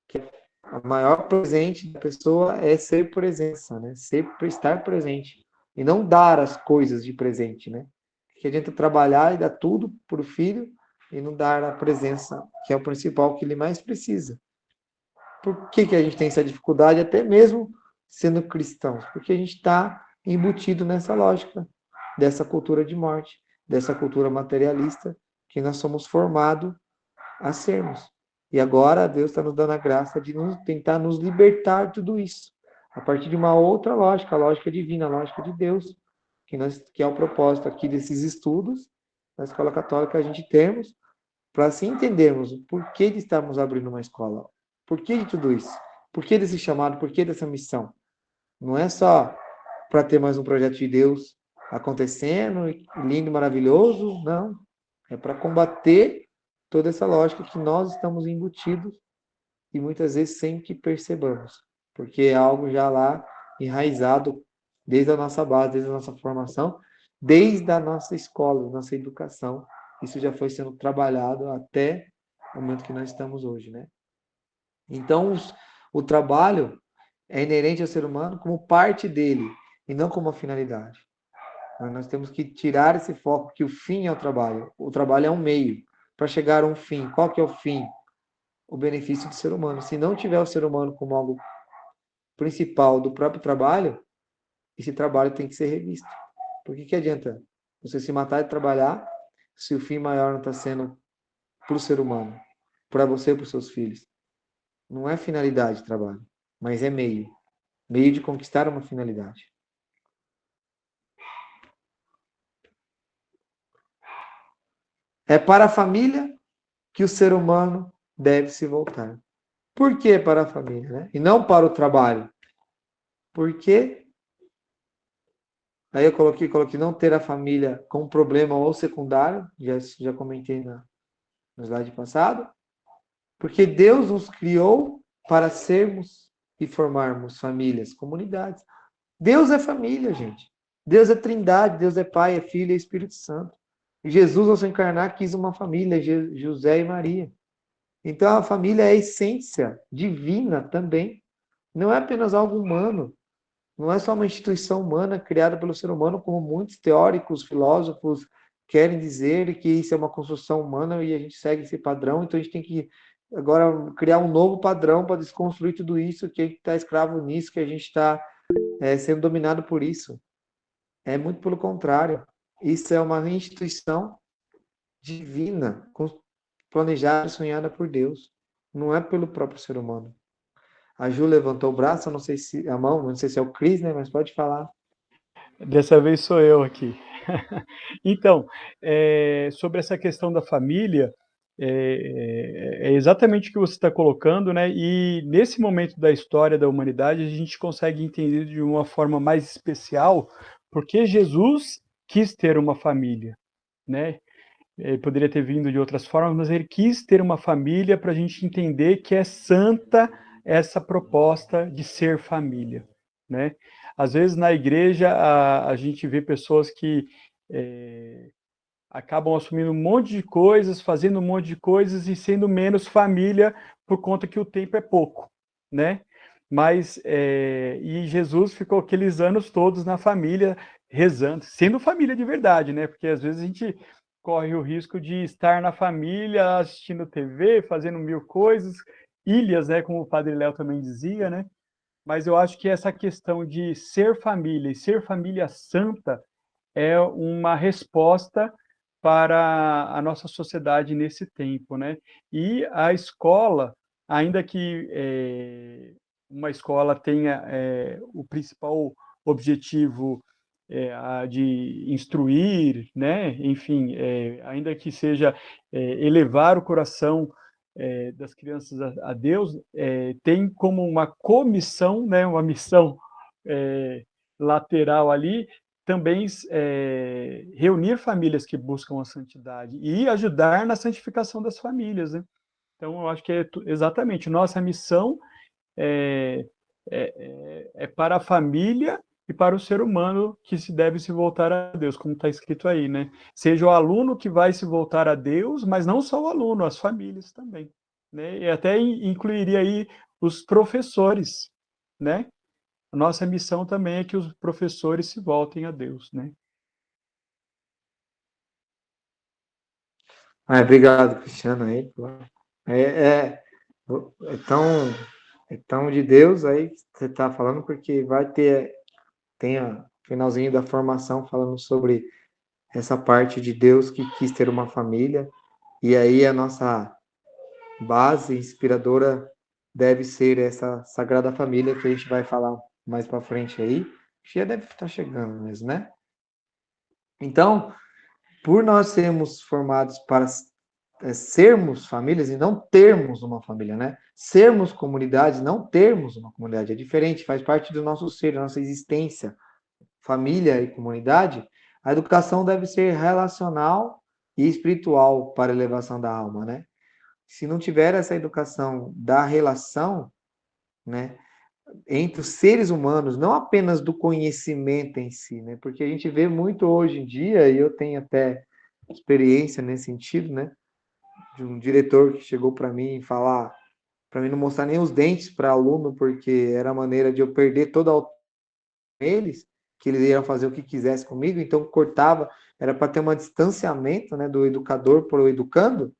Que a maior presente da pessoa é ser presença, né? Estar presente e não dar as coisas de presente, né? Que adianta trabalhar e dar tudo para o filho e não dar a presença, que é o principal que ele mais precisa. Por que a gente tem essa dificuldade, até mesmo sendo cristãos? Porque a gente está embutido nessa lógica, dessa cultura de morte, dessa cultura materialista que nós somos formados a sermos. E agora Deus está nos dando a graça de tentar nos libertar de tudo isso, a partir de uma outra lógica, a lógica divina, a lógica de Deus, que é o propósito aqui desses estudos na Escola Católica a gente temos, para assim entendermos o porquê de estarmos abrindo uma escola, por que de tudo isso, por que desse chamado, por que dessa missão. Não é só para ter mais um projeto de Deus acontecendo, lindo, maravilhoso, não. É para combater toda essa lógica que nós estamos embutidos e muitas vezes sem que percebamos, porque é algo já lá enraizado desde a nossa base, desde a nossa formação, desde a nossa escola, nossa educação. Isso já foi sendo trabalhado até o momento que nós estamos hoje, né? Então, o trabalho é inerente ao ser humano como parte dele e não como uma finalidade. Nós temos que tirar esse foco que o fim é o trabalho. O trabalho é um meio para chegar a um fim. Qual que é o fim? O benefício do ser humano. Se não tiver o ser humano como algo principal do próprio trabalho, esse trabalho tem que ser revisto. Por que adianta você se matar e trabalhar se o fim maior não está sendo para o ser humano, para você e para os seus filhos? Não é finalidade de trabalho, mas é meio. Meio de conquistar uma finalidade. É para a família que o ser humano deve se voltar. Por que para a família, né? E não para o trabalho? Porque aí eu coloquei não ter a família como problema ou secundário, já comentei no slide passado, porque Deus nos criou para sermos e formarmos famílias, comunidades. Deus é família, gente. Deus é trindade, Deus é Pai, é Filho e é Espírito Santo. E Jesus, ao se encarnar, quis uma família, José e Maria. Então, a família é a essência divina também. Não é apenas algo humano. Não é só uma instituição humana criada pelo ser humano, como muitos teóricos, filósofos querem dizer que isso é uma construção humana e a gente segue esse padrão. Então, a gente tem que agora criar um novo padrão para desconstruir tudo isso, que a gente está escravo nisso, que a gente está sendo dominado por isso. É muito pelo contrário. Isso é uma instituição divina, planejada e sonhada por Deus. Não é pelo próprio ser humano. A Ju levantou o braço, não sei se a mão, não sei se é o Cris, né? Mas pode falar. Dessa vez sou eu aqui. Então, sobre essa questão da família, é exatamente o que você está colocando, né? E nesse momento da história da humanidade, a gente consegue entender de uma forma mais especial porque Jesus quis ter uma família, né? Ele poderia ter vindo de outras formas, mas ele quis ter uma família para a gente entender que é santa essa proposta de ser família, né? Às vezes na igreja a gente vê pessoas que acabam assumindo um monte de coisas, fazendo um monte de coisas e sendo menos família por conta que o tempo é pouco, né? Mas e Jesus ficou aqueles anos todos na família rezando, sendo família de verdade, né? Porque às vezes a gente corre o risco de estar na família assistindo TV, fazendo mil coisas, ilhas, né? Como o Padre Léo também dizia, né? Mas eu acho que essa questão de ser família e ser família santa é uma resposta para a nossa sociedade nesse tempo, né? E a escola, ainda que uma escola tenha o principal objetivo de instruir, né? Enfim, ainda que seja elevar o coração das crianças a Deus, tem como uma comissão, né? Uma missão lateral ali, também reunir famílias que buscam a santidade e ajudar na santificação das famílias, né? Então, eu acho que é exatamente nossa missão é para a família e para o ser humano que se deve se voltar a Deus, como está escrito aí, né? Seja o aluno que vai se voltar a Deus, mas não só o aluno, as famílias também, né? E até incluiria aí os professores, né? A nossa missão também é que os professores se voltem a Deus, né? Obrigado, Cristiano. Aí, é, é, é tão, é tão de Deus aí que você está falando, porque tem a finalzinho da formação falando sobre essa parte de Deus que quis ter uma família, e aí a nossa base inspiradora deve ser essa Sagrada Família que a gente vai falar mais para frente aí. Já deve estar chegando mesmo, né? Então, por nós sermos formados para sermos famílias e não termos uma família, né? Sermos comunidade, não termos uma comunidade, é diferente, faz parte do nosso ser, da nossa existência. família e comunidade, a educação deve ser relacional e espiritual para a elevação da alma, né? Se não tiver essa educação da relação, né, entre os seres humanos, não apenas do conhecimento em si, né? Porque a gente vê muito hoje em dia, e eu tenho até experiência nesse sentido, né? De um diretor que chegou para mim falar, para mim não mostrar nem os dentes para aluno, porque era a maneira de eu perder toda a eles, que eles iam fazer o que quisesse comigo, então cortava, era para ter um distanciamento, né, do educador para o educando,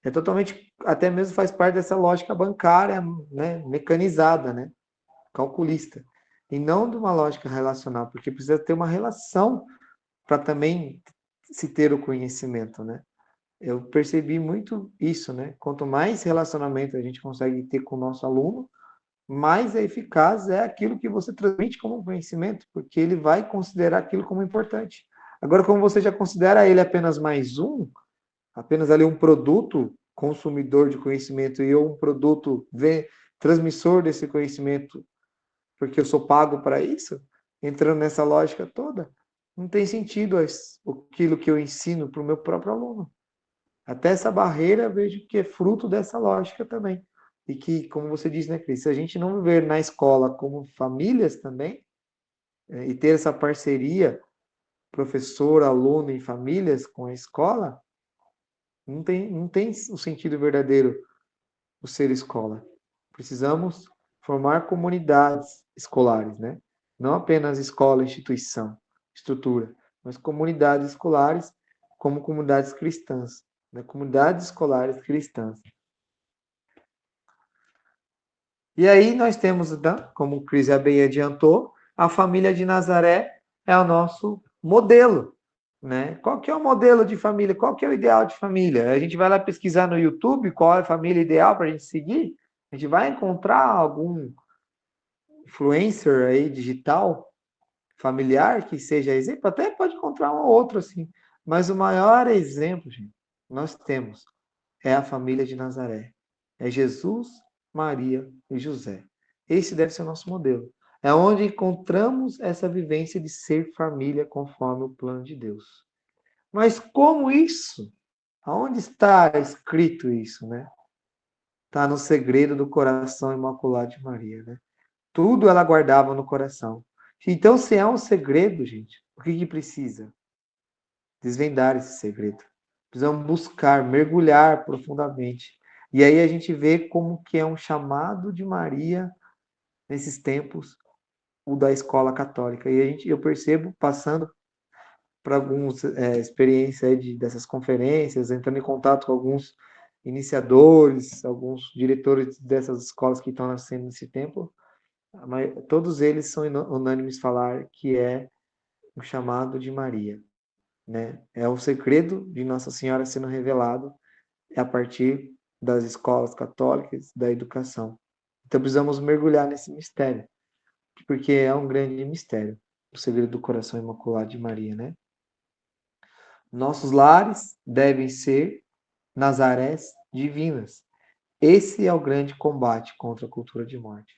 é totalmente, até mesmo faz parte dessa lógica bancária, né, mecanizada, né, calculista, e não de uma lógica relacional, porque precisa ter uma relação para também se ter o conhecimento, né. Eu percebi muito isso, né? Quanto mais relacionamento a gente consegue ter com o nosso aluno, mais eficaz é aquilo que você transmite como conhecimento, porque ele vai considerar aquilo como importante. Agora, como você já considera ele apenas mais um, apenas ali um produto consumidor de conhecimento e eu um produto transmissor desse conhecimento, porque eu sou pago para isso, entrando nessa lógica toda, não tem sentido aquilo que eu ensino para o meu próprio aluno. Até essa barreira eu vejo que é fruto dessa lógica também. E que, como você disse, né, Cris, se a gente não viver na escola como famílias também, e ter essa parceria, professor, aluno e famílias com a escola, não tem o sentido verdadeiro o ser escola. Precisamos formar comunidades escolares, né? Não apenas escola, instituição, estrutura, mas comunidades escolares como comunidades cristãs, né? Comunidades escolares cristãs. E aí nós temos, como o Cris bem adiantou, a família de Nazaré é o nosso modelo, né? Qual que é o modelo de família? Qual que é o ideal de família? A gente vai lá pesquisar no YouTube qual é a família ideal para a gente seguir? A gente vai encontrar algum influencer aí digital, familiar, que seja exemplo? Até pode encontrar um ou outro assim. Mas o maior exemplo, gente, nós temos é a família de Nazaré. É Jesus, Maria e José. Esse deve ser o nosso modelo. É onde encontramos essa vivência de ser família conforme o plano de Deus. Mas como isso? Aonde está escrito isso, né? Está no segredo do coração imaculado de Maria, né? Tudo ela guardava no coração. Então, se é um segredo, gente, o que precisa? Desvendar esse segredo. Precisamos buscar, mergulhar profundamente. E aí a gente vê como que é um chamado de Maria nesses tempos, o da escola católica. E eu percebo, passando por algumas experiências dessas conferências, entrando em contato com alguns iniciadores, alguns diretores dessas escolas que estão nascendo nesse tempo, todos eles são unânimes falar que é o chamado de Maria. Né? É o segredo de Nossa Senhora sendo revelado a partir das escolas católicas, da educação. Então precisamos mergulhar nesse mistério, porque é um grande mistério, o segredo do coração imaculado de Maria, né? Nossos lares devem ser Nazarés divinas. Esse é o grande combate contra a cultura de morte.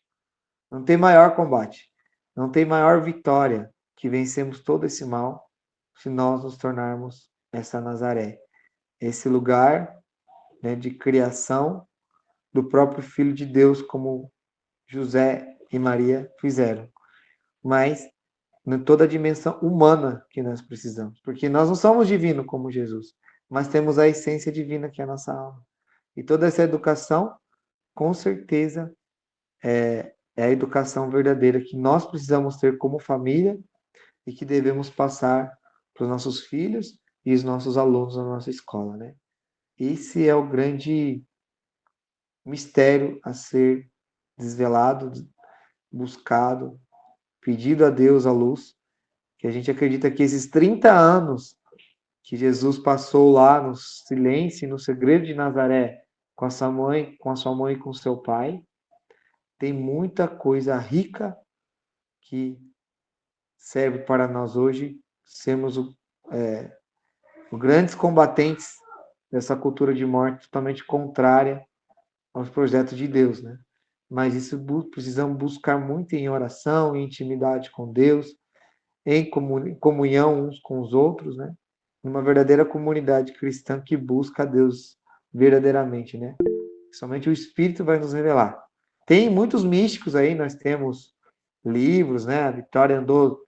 Não tem maior combate, não tem maior vitória que vencemos todo esse mal se nós nos tornarmos essa Nazaré, esse lugar, né, de criação do próprio Filho de Deus, como José e Maria fizeram. Mas em toda a dimensão humana que nós precisamos, porque nós não somos divinos como Jesus, mas temos a essência divina que é a nossa alma. E toda essa educação, com certeza, é a educação verdadeira que nós precisamos ter como família e que devemos passar para os nossos filhos e os nossos alunos na nossa escola, né? Esse é o grande mistério a ser desvelado, buscado, pedido a Deus à luz, que a gente acredita que esses 30 anos que Jesus passou lá no silêncio e no segredo de Nazaré, com a sua mãe e com seu pai, tem muita coisa rica que serve para nós hoje sermos os grandes combatentes dessa cultura de morte totalmente contrária aos projetos de Deus, né? Mas isso precisamos buscar muito em oração, em intimidade com Deus, em comunhão uns com os outros, né? Uma verdadeira comunidade cristã que busca a Deus verdadeiramente, né? Somente o Espírito vai nos revelar. Tem muitos místicos aí, nós temos livros, né? A Vitória andou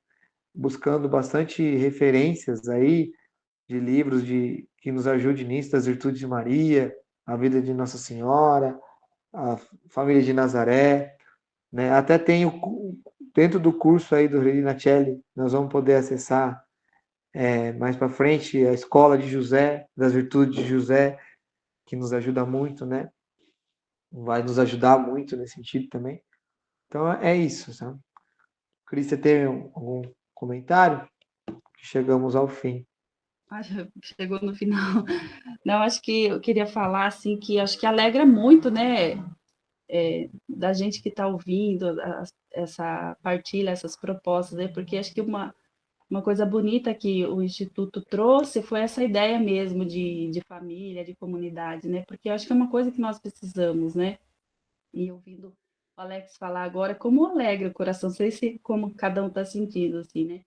buscando bastante referências aí de livros que nos ajude nisso, das virtudes de Maria, a vida de Nossa Senhora, a família de Nazaré, né? Até tem dentro do curso aí do Rinacelli, nós vamos poder acessar mais para frente a escola de José, das virtudes de José, que nos ajuda muito, né? Vai nos ajudar muito nesse sentido também. Então é isso, sabe? Cris, você tem algum comentário? Chegamos ao fim. Chegou no final. Não, acho que eu queria falar assim que acho que alegra muito, né? Da gente que está ouvindo essa partilha, essas propostas, né? Porque acho que uma coisa bonita que o Instituto trouxe foi essa ideia mesmo de família, de comunidade, né? Porque acho que é uma coisa que nós precisamos, né? E ouvindo o Alex falar agora, como alegra o coração, não sei se como cada um está sentindo, assim, né?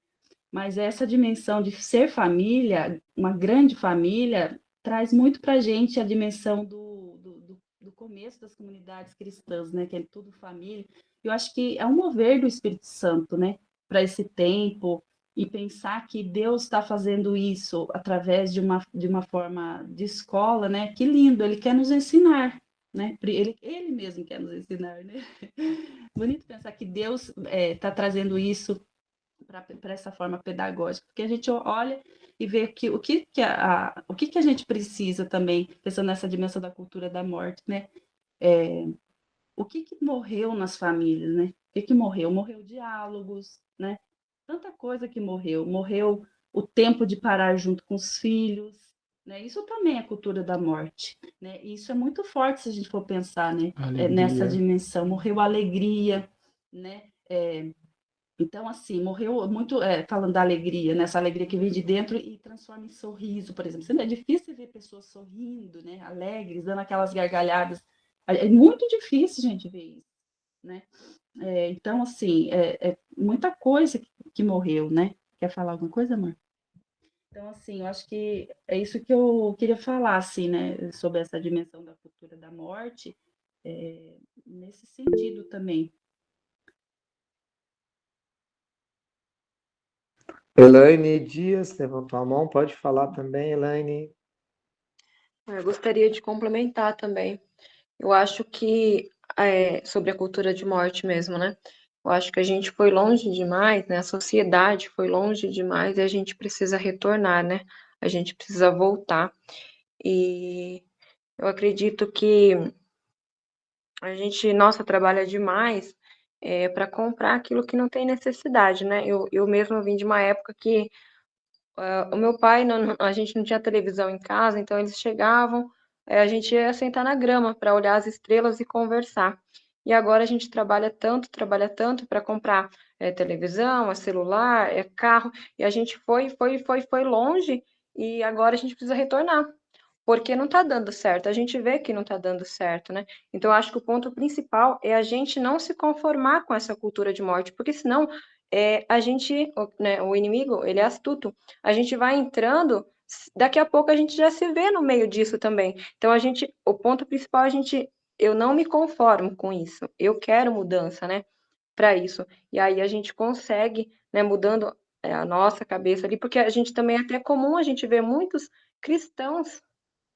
Mas essa dimensão de ser família, uma grande família, traz muito para a gente a dimensão do começo das comunidades cristãs, né? Que é tudo família. Eu acho que é um mover do Espírito Santo, né? Para esse tempo, e pensar que Deus está fazendo isso através de uma forma de escola, né? Que lindo, Ele quer nos ensinar, né? Ele mesmo quer nos ensinar, né? Bonito pensar que Deus está trazendo isso para essa forma pedagógica, porque a gente olha e vê o que a gente precisa também, pensando nessa dimensão da cultura da morte, né? O que morreu nas famílias, né? O que morreu? Morreu diálogos, né? Tanta coisa que morreu o tempo de parar junto com os filhos, né? Isso também é cultura da morte, né? E isso é muito forte se a gente for pensar, né? Nessa dimensão, morreu a alegria, né? Então, assim, morreu muito, falando da alegria, nessa alegria que vem de dentro e transforma em sorriso, por exemplo. É difícil ver pessoas sorrindo, né, alegres, dando aquelas gargalhadas. É muito difícil, gente, ver isso, né? Então, assim, é muita coisa que morreu, né? Quer falar alguma coisa, amor? Então, assim, eu acho que é isso que eu queria falar, assim, né, sobre essa dimensão da cultura da morte, nesse sentido também. Elaine Dias levantou a mão, pode falar também, Elaine. Eu gostaria de complementar também. Eu acho que sobre a cultura de morte mesmo, né? Eu acho que a gente foi longe demais, né? A sociedade foi longe demais e a gente precisa retornar, né? A gente precisa voltar. E eu acredito que a gente, nossa, trabalha demais para comprar aquilo que não tem necessidade, né? Eu mesma vim de uma época que o meu pai, a gente não tinha televisão em casa, então eles chegavam, a gente ia sentar na grama para olhar as estrelas e conversar. E agora a gente trabalha tanto para comprar televisão, celular, carro, e a gente foi longe, e agora a gente precisa retornar, porque não está dando certo. A gente vê que não está dando certo, né? Então, eu acho que o ponto principal é a gente não se conformar com essa cultura de morte, porque senão a gente, né, o inimigo, ele é astuto. A gente vai entrando, daqui a pouco a gente já se vê no meio disso também. Então, o ponto principal, eu não me conformo com isso. Eu quero mudança, né, para isso. E aí a gente consegue, né, mudando a nossa cabeça ali, porque a gente também é até comum a gente ver muitos cristãos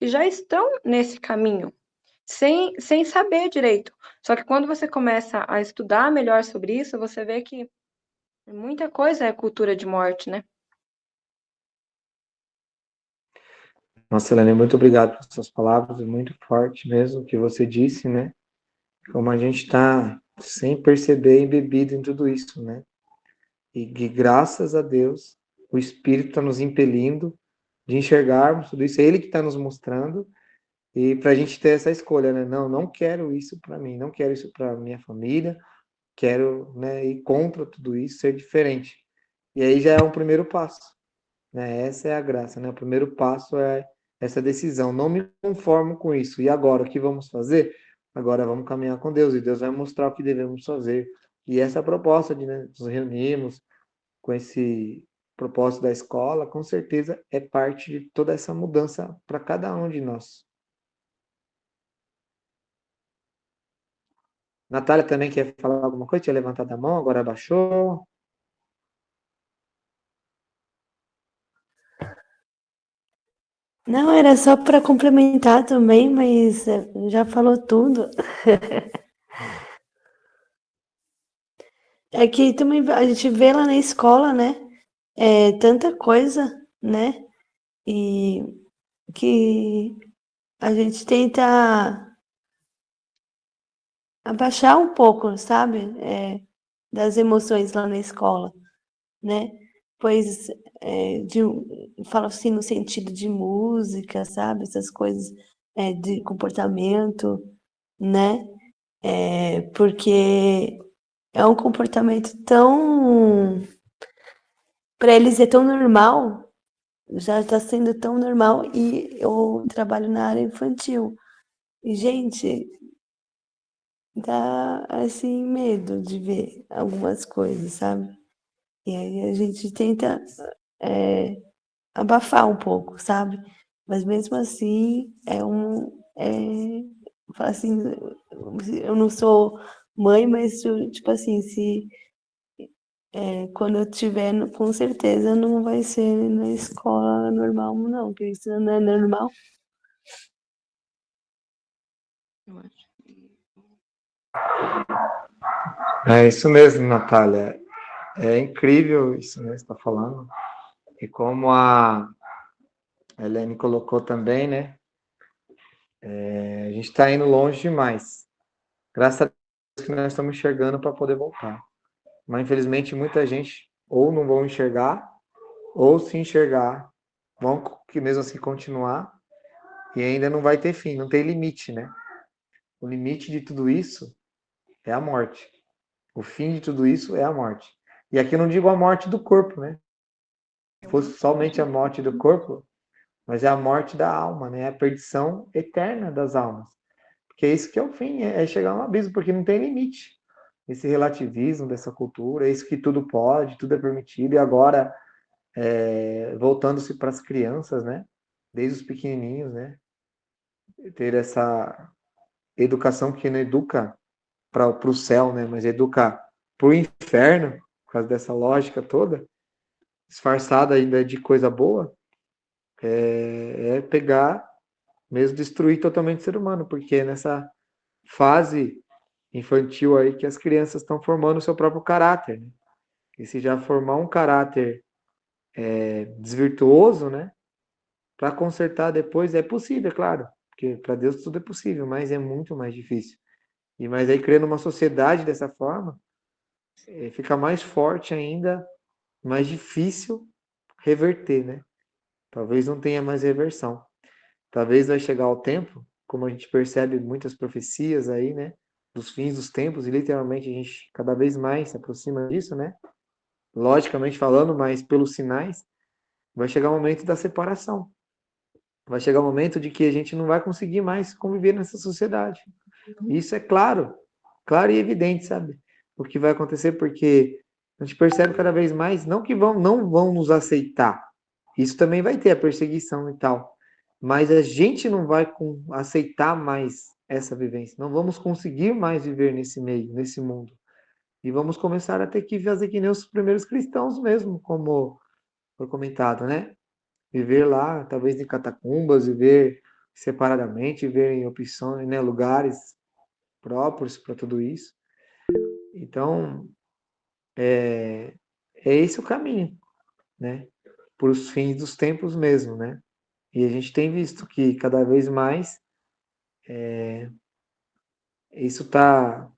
que já estão nesse caminho, sem saber direito. Só que quando você começa a estudar melhor sobre isso, você vê que muita coisa é cultura de morte, né? Nossa, Helene, muito obrigado por suas palavras, muito forte mesmo o que você disse, né? Como a gente está sem perceber embebido em tudo isso, né? E graças a Deus, o Espírito está nos impelindo de enxergarmos tudo isso, é Ele que está nos mostrando, e para a gente ter essa escolha, né? Não quero isso para mim, não quero isso para minha família, quero, né, ir contra tudo isso, ser diferente. E aí já é um primeiro passo, né? Essa é a graça, né? O primeiro passo é essa decisão. Não me conformo com isso. E agora, o que vamos fazer? Agora vamos caminhar com Deus e Deus vai mostrar o que devemos fazer. E essa é a proposta de, né, nos reunirmos, com esse propósito da escola, com certeza é parte de toda essa mudança para cada um de nós. Natália também quer falar alguma coisa? Tinha levantado a mão, agora abaixou. Não, era só para complementar também, mas já falou tudo. É que também a gente vê lá na escola, né? Tanta coisa, né? E que a gente tenta abaixar um pouco, sabe? Das emoções lá na escola, né? Pois falo assim no sentido de música, sabe? Essas coisas de comportamento, né? Porque é um comportamento tão... Para eles é tão normal, já está sendo tão normal, e eu trabalho na área infantil. E, gente, dá, assim, medo de ver algumas coisas, sabe? E aí a gente tenta abafar um pouco, sabe? Mas mesmo assim, assim, eu não sou mãe, mas, tipo assim, quando eu tiver, com certeza não vai ser na escola normal, não, porque isso não é normal. Eu acho. É isso mesmo, Natália. É incrível isso que você está falando. E como a Helene colocou também, né? A gente está indo longe demais. Graças a Deus que nós estamos enxergando para poder voltar. Mas infelizmente muita gente ou não vão enxergar, ou se enxergar, vão que mesmo assim continuar, e ainda não vai ter fim, não tem limite, né? O limite de tudo isso é a morte. O fim de tudo isso é a morte. E aqui eu não digo a morte do corpo, né? Se fosse somente a morte do corpo, mas é a morte da alma, né? É a perdição eterna das almas. Porque é isso que é o fim, é chegar a um abismo, porque não tem limite. Esse relativismo dessa cultura, é isso que tudo pode, tudo é permitido, e agora voltando-se para as crianças, né? Desde os pequenininhos, né? Ter essa educação que não educa para o céu, né? Mas educa para o inferno, por causa dessa lógica toda, disfarçada ainda de coisa boa, pegar, mesmo destruir totalmente o ser humano, porque é nessa fase infantil aí que as crianças estão formando o seu próprio caráter, né? E se já formar um caráter desvirtuoso, né? Para consertar depois é possível, é claro, porque para Deus tudo é possível, mas é muito mais difícil. E mas aí criando uma sociedade dessa forma, fica mais forte ainda, mais difícil reverter, né? Talvez não tenha mais reversão. Talvez vai chegar o tempo, como a gente percebe muitas profecias aí, né? Dos fins dos tempos, e literalmente a gente cada vez mais se aproxima disso, né? Logicamente falando, mas pelos sinais, vai chegar o momento da separação. Vai chegar o momento de que a gente não vai conseguir mais conviver nessa sociedade. Isso é claro, claro e evidente, sabe? O que vai acontecer porque a gente percebe cada vez mais, não que não vão nos aceitar. Isso também vai ter a perseguição e tal. Mas a gente não vai aceitar mais essa vivência. Não vamos conseguir mais viver nesse meio, nesse mundo. E vamos começar a ter que fazer que nem os primeiros cristãos mesmo, como foi comentado, né? Viver lá, talvez em catacumbas, viver separadamente, viver em opções, né, lugares próprios para tudo isso. Então, é esse o caminho, né? Para os fins dos tempos mesmo, né? E a gente tem visto que cada vez mais isso está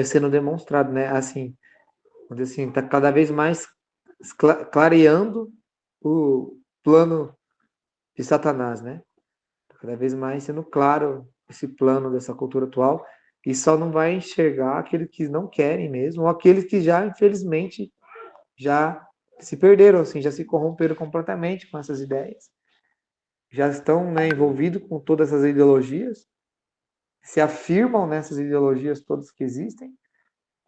sendo demonstrado, né? Assim, está cada vez mais clareando o plano de Satanás, né? Cada vez mais sendo claro esse plano dessa cultura atual, e só não vai enxergar aqueles que não querem mesmo, ou aqueles que já, infelizmente, já se perderam, assim, já se corromperam completamente com essas ideias, já estão, né, envolvidos com todas essas ideologias, se afirmam nessas ideologias todas que existem,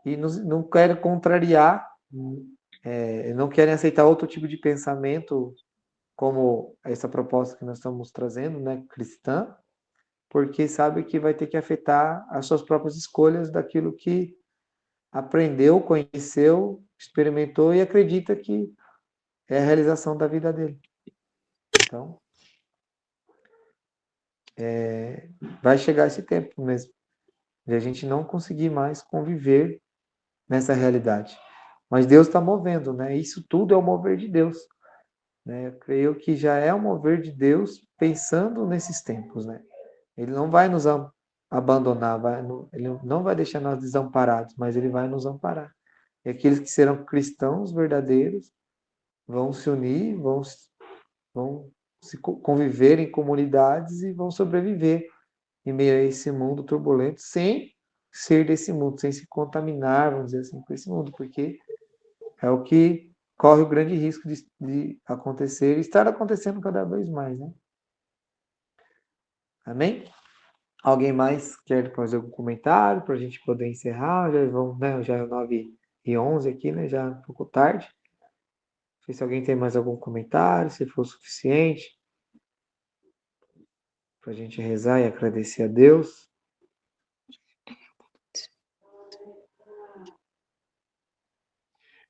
e não querem contrariar não querem aceitar outro tipo de pensamento, como essa proposta que nós estamos trazendo, né, cristã, porque sabe que vai ter que afetar as suas próprias escolhas daquilo que aprendeu, conheceu, experimentou e acredita que é a realização da vida dele. Então, vai chegar esse tempo mesmo, de a gente não conseguir mais conviver nessa realidade. Mas Deus está movendo, né? Isso tudo é o mover de Deus, né? Eu creio que já é o mover de Deus pensando nesses tempos, né? Ele não vai nos abandonar, ele não vai deixar nós desamparados, mas ele vai nos amparar. E aqueles que serão cristãos verdadeiros vão se unir, vão se conviver em comunidades e vão sobreviver em meio a esse mundo turbulento, sem ser desse mundo, sem se contaminar, vamos dizer assim, com esse mundo, porque é o que corre o grande risco de acontecer e estar acontecendo cada vez mais, né? Amém? Alguém mais quer fazer algum comentário para a gente poder encerrar? Já vamos, né? Já é 9h11 aqui, né? Já é um pouco tarde. Não sei se alguém tem mais algum comentário, se for suficiente para a gente rezar e agradecer a Deus.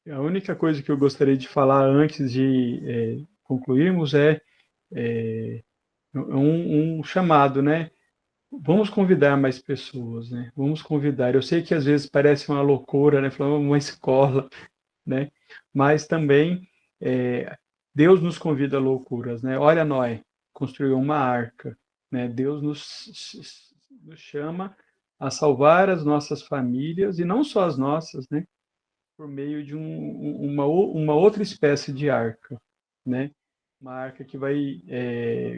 A única coisa que eu gostaria de falar antes de concluirmos é um chamado, né? Vamos convidar mais pessoas, né? Vamos convidar. Eu sei que às vezes parece uma loucura, né? Falando uma escola, né? Mas também Deus nos convida a loucuras, né? Olha, Noé construiu uma arca, né? Deus nos chama a salvar as nossas famílias e não só as nossas, né? Por meio de uma outra espécie de arca, né? Uma arca que vai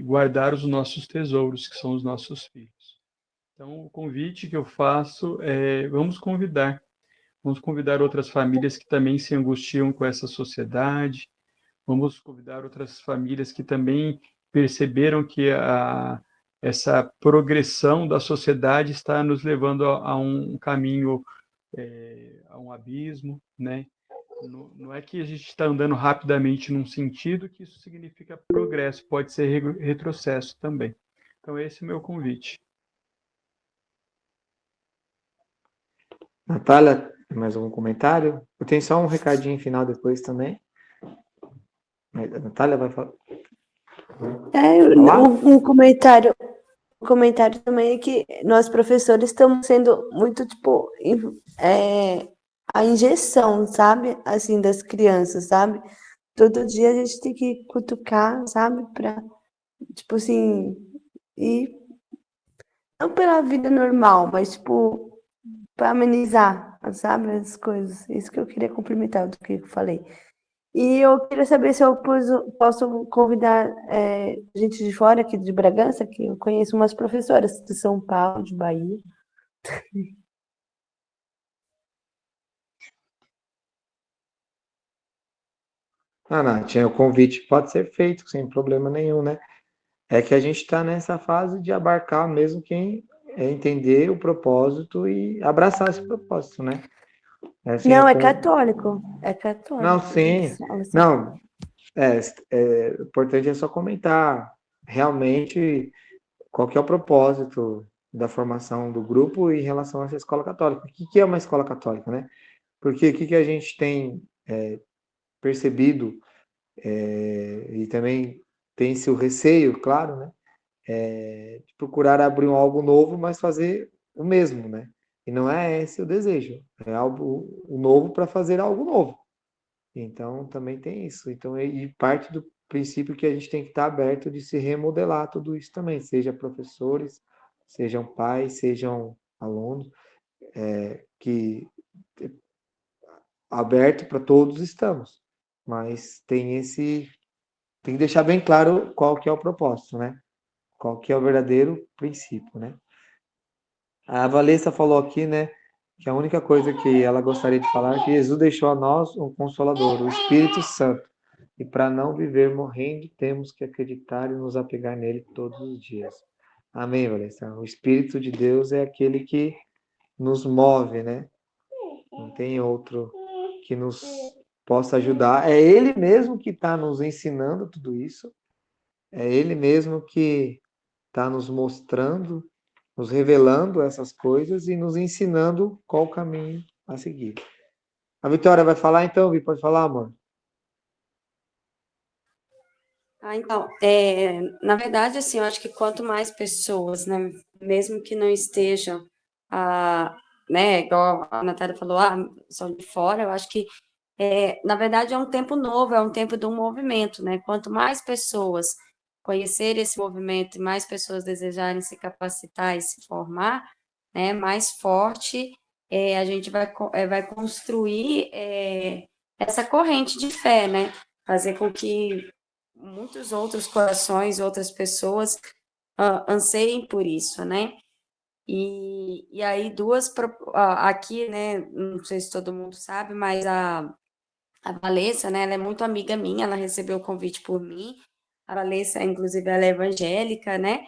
guardar os nossos tesouros, que são os nossos filhos. Então, o convite que eu faço é: vamos convidar outras famílias que também se angustiam com essa sociedade, vamos convidar outras famílias que também perceberam que essa progressão da sociedade está nos levando a um caminho, a um abismo, né? Não é que a gente está andando rapidamente num sentido que isso significa progresso, pode ser retrocesso também. Então, esse é o meu convite. Natália, mais algum comentário? Eu tenho só um recadinho final depois também. A Natália vai falar. Um comentário também é que nós professores estamos sendo muito, tipo, a injeção, sabe? Assim, das crianças, sabe? Todo dia a gente tem que cutucar, sabe? Pra, tipo assim, e não pela vida normal, mas, tipo, para amenizar, sabe? As coisas. Isso que eu queria complementar do que eu falei. E eu queria saber se eu posso convidar gente de fora, aqui de Bragança, que eu conheço umas professoras de São Paulo, de Bahia. Nath, o convite pode ser feito sem problema nenhum, né? É que a gente está nessa fase de abarcar mesmo quem entender o propósito e abraçar esse propósito, né? Assim, Não, é católico. É Não, católico. sim. Não, o importante é só comentar realmente qual que é o propósito da formação do grupo em relação a essa escola católica. O que é uma escola católica, né? Porque o que a gente tem percebido e também tem-se o receio, claro, né? De procurar abrir algo novo, mas fazer o mesmo, né? E não é esse o desejo. É algo o novo para fazer algo novo. Então, também tem isso. Então, e parte do princípio que a gente tem que estar aberto de se remodelar tudo isso também, seja professores, sejam pais, sejam alunos, que aberto para todos estamos. Mas tem que deixar bem claro qual que é o propósito, né? Qual que é o verdadeiro princípio, né? A Valessa falou aqui, né, que a única coisa que ela gostaria de falar é que Jesus deixou a nós um Consolador, o Espírito Santo. E para não viver morrendo, temos que acreditar e nos apegar nele todos os dias. Amém, Valessa? O Espírito de Deus é aquele que nos move, né? Não tem outro que nos possa ajudar. É Ele mesmo que está nos ensinando tudo isso. É Ele mesmo que está nos mostrando, nos revelando essas coisas e nos ensinando qual o caminho a seguir. A Vitória vai falar então, Vi? Pode falar, amor? Então, na verdade, assim, eu acho que quanto mais pessoas, né, mesmo que não estejam, né, igual a Natália falou, são de fora, eu acho que, na verdade, é um tempo novo, é um tempo de um movimento, né? Quanto mais pessoas conhecerem esse movimento e mais pessoas desejarem se capacitar e se formar, né, mais forte a gente vai construir essa corrente de fé, né? Fazer com que muitos outros corações, outras pessoas anseiem por isso, né? E aí aqui, né, não sei se todo mundo sabe, mas a Valessa, né, ela é muito amiga minha, ela recebeu o convite por mim. A Valessa, inclusive, ela é evangélica, né?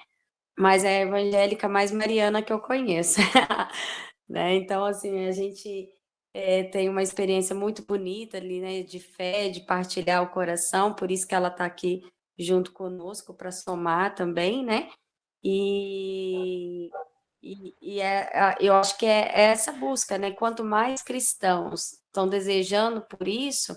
Mas é a evangélica mais mariana que eu conheço, né? Então, assim, a gente tem uma experiência muito bonita ali, né, de fé, de partilhar o coração, por isso que ela está aqui junto conosco para somar também, né? E, eu acho que é essa busca, né? Quanto mais cristãos estão desejando por isso,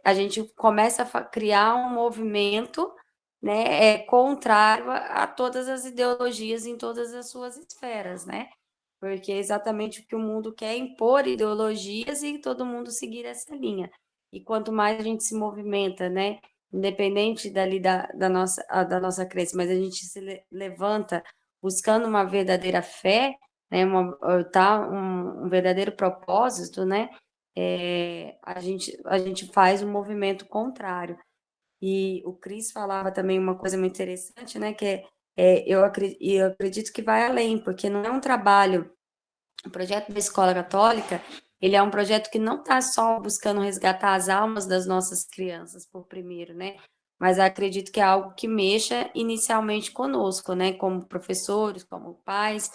a gente começa a criar um movimento, né, contrário a todas as ideologias em todas as suas esferas, né? Porque é exatamente o que o mundo quer impor ideologias e todo mundo seguir essa linha. E quanto mais a gente se movimenta, né, independente da nossa crença, mas a gente se levanta buscando uma verdadeira fé, né, um verdadeiro propósito, né, a gente faz um movimento contrário. E o Cris falava também uma coisa muito interessante, né, que eu acredito que vai além, porque não é um trabalho. O projeto da Escola Católica, ele é um projeto que não está só buscando resgatar as almas das nossas crianças, por primeiro, né? Mas acredito que é algo que mexa inicialmente conosco, né? Como professores, como pais,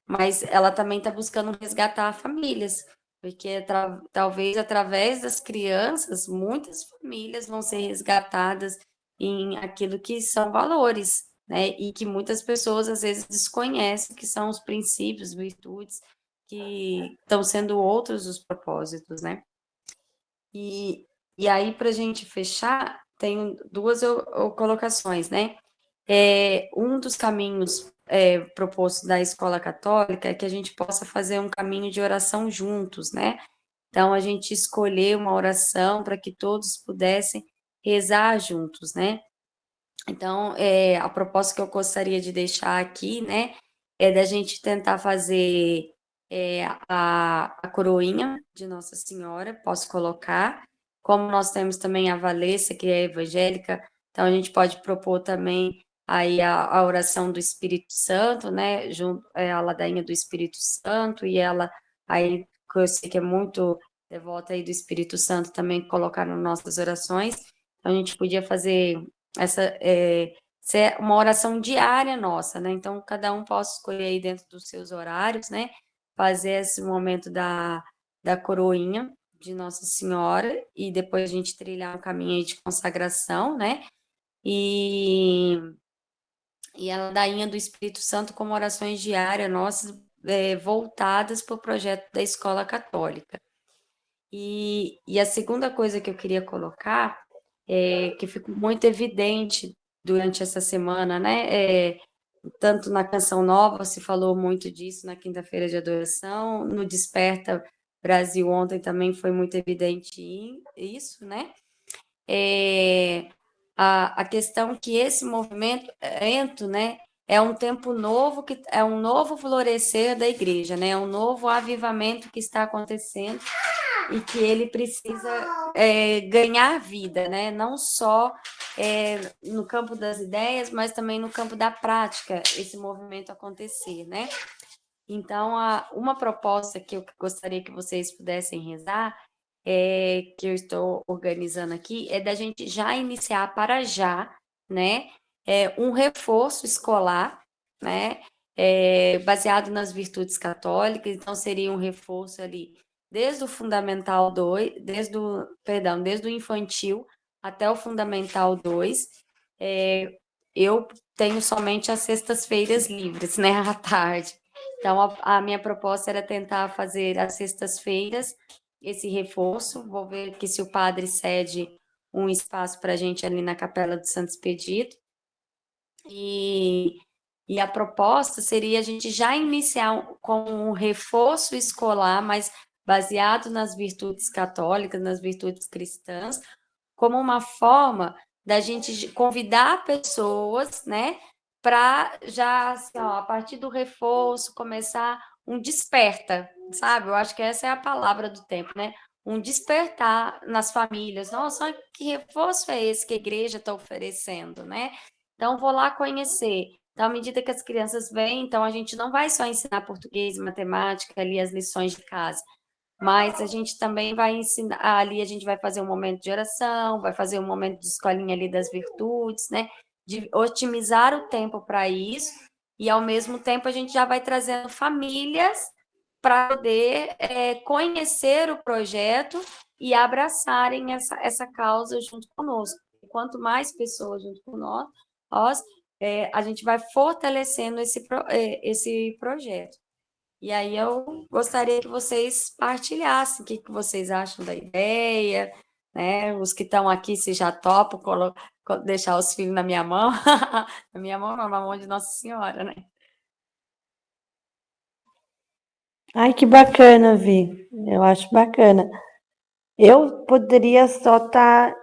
mas ela também está buscando resgatar famílias, porque talvez através das crianças, muitas famílias vão ser resgatadas em aquilo que são valores, né? E que muitas pessoas às vezes desconhecem que são os princípios, virtudes que estão sendo outros os propósitos, né? E aí, para a gente fechar, tem duas colocações, né? Um dos caminhos propostos da Escola Católica é que a gente possa fazer um caminho de oração juntos, né? Então, a gente escolher uma oração para que todos pudessem rezar juntos, né? Então, a proposta que eu gostaria de deixar aqui, né, é da gente tentar fazer a coroinha de Nossa Senhora, posso colocar, como nós temos também a Valessa, que é evangélica, então a gente pode propor também aí a oração do Espírito Santo, né, junto, a ladainha do Espírito Santo, e ela, aí, que eu sei que é muito devota aí do Espírito Santo, também colocar nas nossas orações, então a gente podia fazer essa ser uma oração diária nossa, né? Então, cada um possa escolher aí dentro dos seus horários, né? Fazer esse momento da coroinha de Nossa Senhora e depois a gente trilhar um caminho aí de consagração, né? E, e a ladainha do Espírito Santo como orações diárias nossas voltadas para o projeto da Escola Católica. E a segunda coisa que eu queria colocar que ficou muito evidente durante essa semana, né? Tanto na Canção Nova, se falou muito disso na quinta-feira de adoração, no Desperta Brasil ontem também foi muito evidente isso, né? A questão que esse movimento, né, é um tempo novo, que é um novo florescer da igreja, né? É um novo avivamento que está acontecendo e que ele precisa ganhar vida, né? Não só no campo das ideias, mas também no campo da prática, esse movimento acontecer, né? Então, uma proposta que eu gostaria que vocês pudessem rezar, que eu estou organizando aqui, é da gente já iniciar para já, né? Um reforço escolar, né? Baseado nas virtudes católicas, então seria um reforço ali desde o Fundamental 2, desde o infantil até o Fundamental 2. Eu tenho somente as sextas-feiras livres, né, à tarde. Então, a minha proposta era tentar fazer às sextas-feiras esse reforço. Vou ver que se o padre cede um espaço para a gente ali na Capela do Santo Expedito. E a proposta seria a gente já iniciar com um reforço escolar, mas baseado nas virtudes católicas, nas virtudes cristãs, como uma forma da gente convidar pessoas, né, para já, assim, ó, a partir do reforço, começar um desperta, sabe? Eu acho que essa é a palavra do tempo, né? Um despertar nas famílias. Nossa, que reforço é esse que a igreja está oferecendo, né? Então, vou lá conhecer. Então, à medida que as crianças vêm, então a gente não vai só ensinar português, matemática, ali as lições de casa, mas a gente também vai ensinar, ali a gente vai fazer um momento de oração, vai fazer um momento de escolinha ali das virtudes, né? De otimizar o tempo para isso, e ao mesmo tempo a gente já vai trazendo famílias para poder conhecer o projeto e abraçarem essa causa junto conosco. Quanto mais pessoas junto com nós, a gente vai fortalecendo esse projeto. E aí eu gostaria que vocês partilhassem o que vocês acham da ideia, né? Os que estão aqui, se já topam deixar os filhos na minha mão, na minha mão, não, na mão de Nossa Senhora, né? Ai, que bacana, Vi. Eu acho bacana. Eu poderia só estar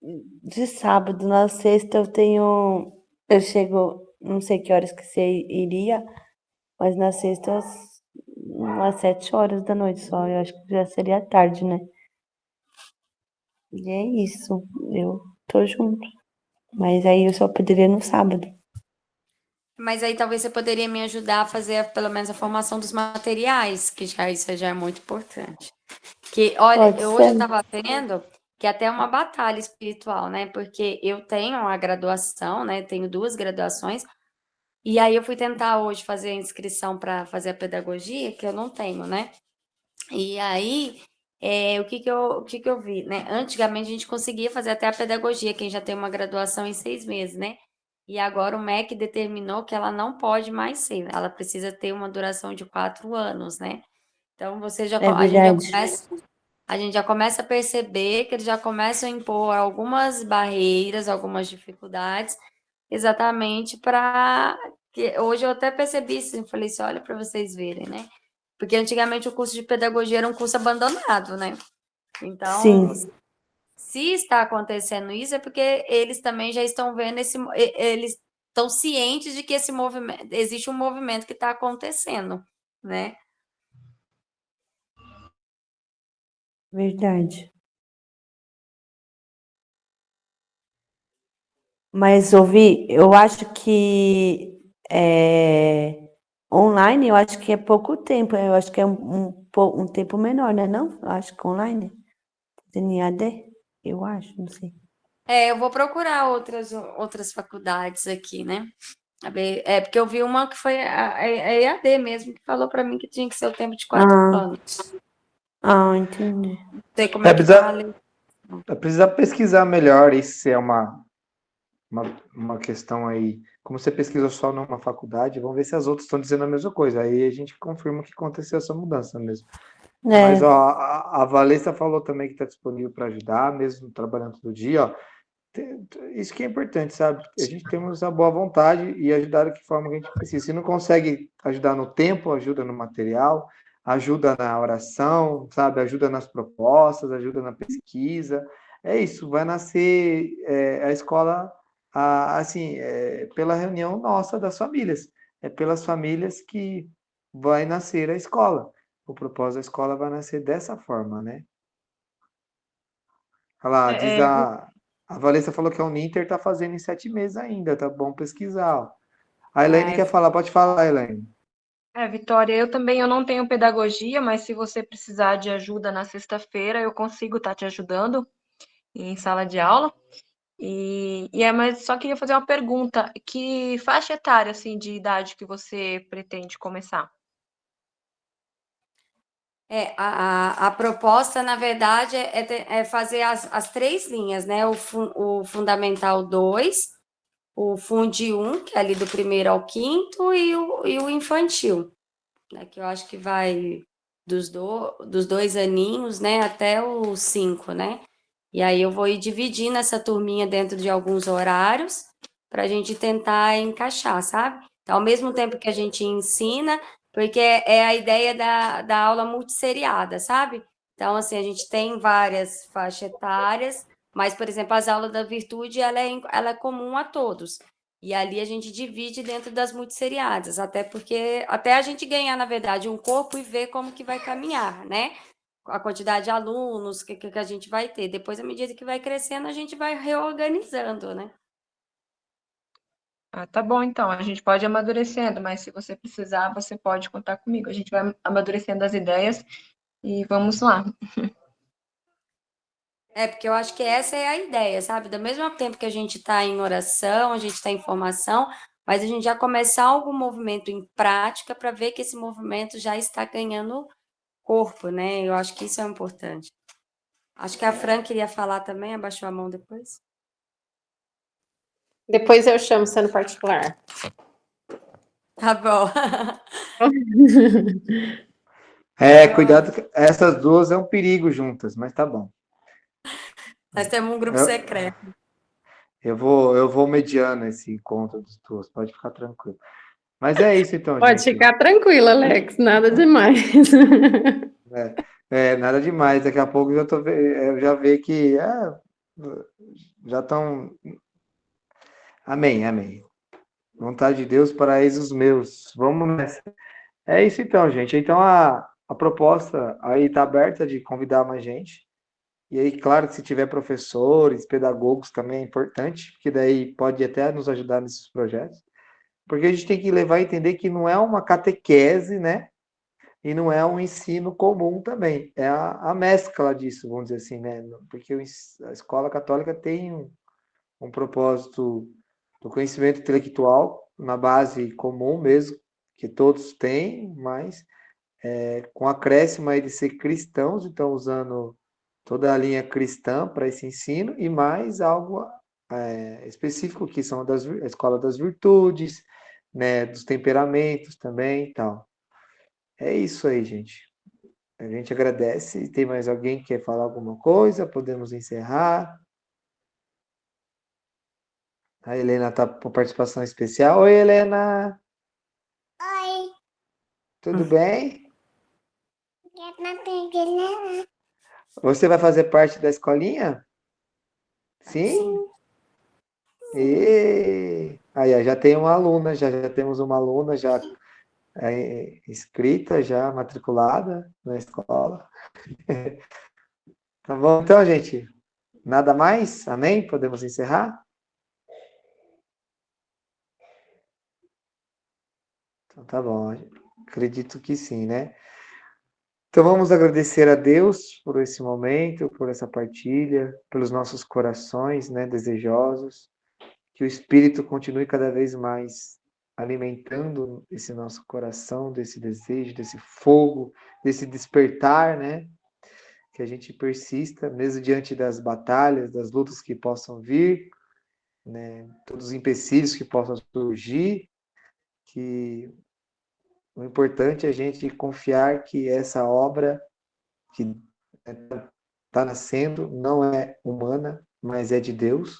de sábado, na sexta eu chego, não sei que horas que você iria, mas na sexta umas 7 horas da noite só, eu acho que já seria tarde, né? E é isso, eu tô junto. Mas aí eu só poderia no sábado. Mas aí talvez você poderia me ajudar a fazer pelo menos a formação dos materiais, que isso já é muito importante. Que, olha, Pode hoje eu ser. estava vendo que até é uma batalha espiritual, né? Porque eu tenho a graduação, né? Tenho 2 graduações, e aí eu fui tentar hoje fazer a inscrição para fazer a pedagogia, que eu não tenho, né? E aí, o que que eu vi, né? Antigamente a gente conseguia fazer até a pedagogia, quem já tem uma graduação em 6 meses, né? E agora o MEC determinou que ela não pode mais ser, ela precisa ter uma duração de 4 anos, né? Então É verdade. a gente já começa a perceber que eles já começam a impor algumas barreiras, algumas dificuldades, exatamente para que hoje eu até percebi isso, eu falei assim, olha para vocês verem, né? Porque antigamente o curso de pedagogia era um curso abandonado, né? Então, Sim, se está acontecendo isso, é porque eles também já estão vendo eles estão cientes de que esse movimento, existe um movimento que está acontecendo, né? verdade. Mas ouvi, eu acho que online, eu acho que é pouco tempo, eu acho que é um tempo menor, né? Não? Eu acho que online, NAD, eu acho, não sei. Eu vou procurar outras faculdades aqui, né? Porque eu vi uma que foi a EAD mesmo, que falou para mim que tinha que ser o tempo de 4 Ah, anos. entendi. Não sei como é que tá ali. Precisa pesquisar melhor isso, se é uma questão aí. Como você pesquisou só numa faculdade, vamos ver se as outras estão dizendo a mesma coisa. Aí a gente confirma que aconteceu essa mudança mesmo. Mas ó, a Valessa falou também que está disponível para ajudar, mesmo trabalhando todo dia. Ó, isso que é importante, sabe? A gente temos a boa vontade e ajudar da que forma que a gente precisa. Se não consegue ajudar no tempo, ajuda no material, ajuda na oração, sabe? Ajuda nas propostas, ajuda na pesquisa. É isso, vai nascer a escola, assim, pela reunião nossa das famílias. É pelas famílias que vai nascer a escola. O propósito da escola vai nascer dessa forma, né? Olha lá, diz É, a Valessa falou que a Uninter está fazendo em 7 meses ainda, tá bom pesquisar. Ó. A Elaine Ai, quer falar, pode falar, Elaine. Vitória, eu não tenho pedagogia, mas se você precisar de ajuda na sexta-feira, eu consigo estar te ajudando em sala de aula. Mas só queria fazer uma pergunta. Que faixa etária, assim, de idade que você pretende começar? A proposta, na verdade, é fazer as 3 linhas, né? O Fundamental 2, o Fundi 1, que é ali do 1º ao 5º, e o Infantil, né? Que eu acho que vai dos 2 aninhos, né? Até o 5, né? E aí eu vou ir dividindo essa turminha dentro de alguns horários para a gente tentar encaixar, sabe? Então, ao mesmo tempo que a gente ensina, porque é a ideia da aula multisseriada, sabe? Então, assim, a gente tem várias faixas etárias, mas, por exemplo, as aulas da virtude, ela é comum a todos. E ali a gente divide dentro das multisseriadas, até a gente ganhar, na verdade, um corpo e ver como que vai caminhar, né? A quantidade de alunos que a gente vai ter. Depois, à medida que vai crescendo, a gente vai reorganizando, né? Ah, tá bom, então. A gente pode ir amadurecendo, mas se você precisar, você pode contar comigo. A gente vai amadurecendo as ideias e vamos lá. Porque eu acho que essa é a ideia, sabe? Do mesmo tempo que a gente está em oração, a gente está em formação, mas a gente já começar algum movimento em prática para ver que esse movimento já está ganhando corpo, né? Eu acho que isso é importante. Acho que a Fran queria falar também, abaixou a mão depois. Depois eu chamo você no particular. Tá bom. Cuidado, que essas duas é um perigo juntas, mas tá bom. Nós temos um grupo secreto. Eu vou mediando esse encontro dos duas, pode ficar tranquilo. Mas é isso então, Pode gente. ficar tranquila, Alex, nada demais. Nada demais. Daqui a pouco eu já vi que já estão. Amém, amém. Vontade de Deus para eis os meus. Vamos nessa. É isso então, gente. Então a proposta aí está aberta de convidar mais gente. E aí, claro que se tiver professores, pedagogos também é importante, porque daí pode até nos ajudar nesses projetos. Porque a gente tem que levar a entender que não é uma catequese, né? E não é um ensino comum também. É a mescla disso, vamos dizer assim, né? Porque a escola católica tem um propósito do conhecimento intelectual na base comum mesmo, que todos têm, mas com acréscimo aí de ser cristãos, então usando toda a linha cristã para esse ensino, e mais algo específico, que são a escola das virtudes, né, dos temperamentos também e tal. É isso aí, gente. A gente agradece. Tem mais alguém que quer falar alguma coisa? Podemos encerrar. A Helena está com participação especial. Oi, Helena. Oi, Tudo bem? eu Você vai fazer parte da escolinha? Sim? Aí, ó, já tem uma aluna, já temos uma aluna já inscrita, já matriculada na escola. Tá bom, então, gente. Nada mais? Amém? Podemos encerrar? Então, tá bom. Acredito que sim, né? Então, vamos agradecer a Deus por esse momento, por essa partilha, pelos nossos corações, né, desejosos. Que o Espírito continue cada vez mais alimentando esse nosso coração, desse desejo, desse fogo, desse despertar, né? Que a gente persista, mesmo diante das batalhas, das lutas que possam vir, né? Todos os empecilhos que possam surgir, que o importante é a gente confiar que essa obra que está nascendo não é humana, mas é de Deus,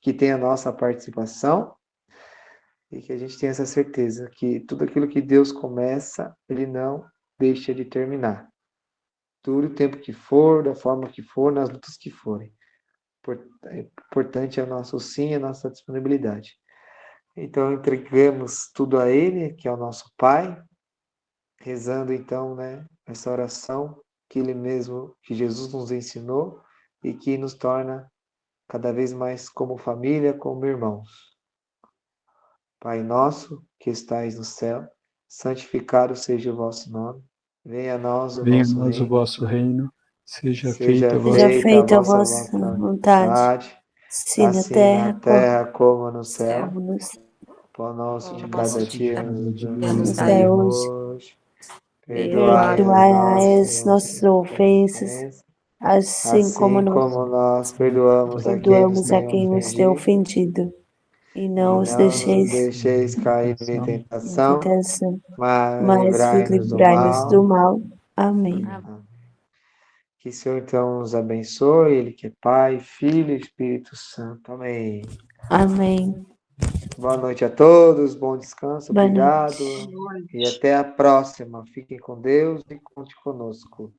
que tem a nossa participação e que a gente tenha essa certeza que tudo aquilo que Deus começa, Ele não deixa de terminar. Dure o tempo que for, da forma que for, nas lutas que forem. Importante é o nosso sim, a nossa disponibilidade. Então, entregamos tudo a Ele, que é o nosso Pai, rezando então, né, essa oração que Ele mesmo, que Jesus nos ensinou e que nos torna cada vez mais como família, como irmãos. Pai nosso, que estais no céu, santificado seja o vosso nome. Venha a nós o Venha a vosso nós o reino. vosso reino, seja Seja feita a Seja vossa feita a vossa vossa vontade, se na assim na terra terra como no céu. como no céu. Pão nosso de Pão cada nosso dia de nos dia dai Nos dai hoje. hoje. Perdoai as nossas ofensas, assim como nós nós perdoamos a quem nos perdoamos a tem quem nos tem ofendido. ofendido. E não os Não nos deixeis deixeis cair em em tentação, tentação, mas mas livrai-nos do livrai-nos do mal. mal. Amém. Que o Senhor então nos abençoe, Ele que é Pai, Filho e Espírito Santo. Amém. Amém. Boa noite a todos, bom descanso, Boa obrigado noite. e até a próxima. Fiquem com Deus e conte conosco.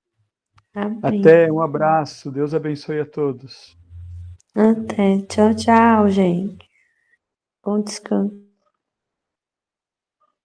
Amém. Até, um abraço, Deus abençoe a todos. Até. Tchau, tchau, gente. Bom descanso.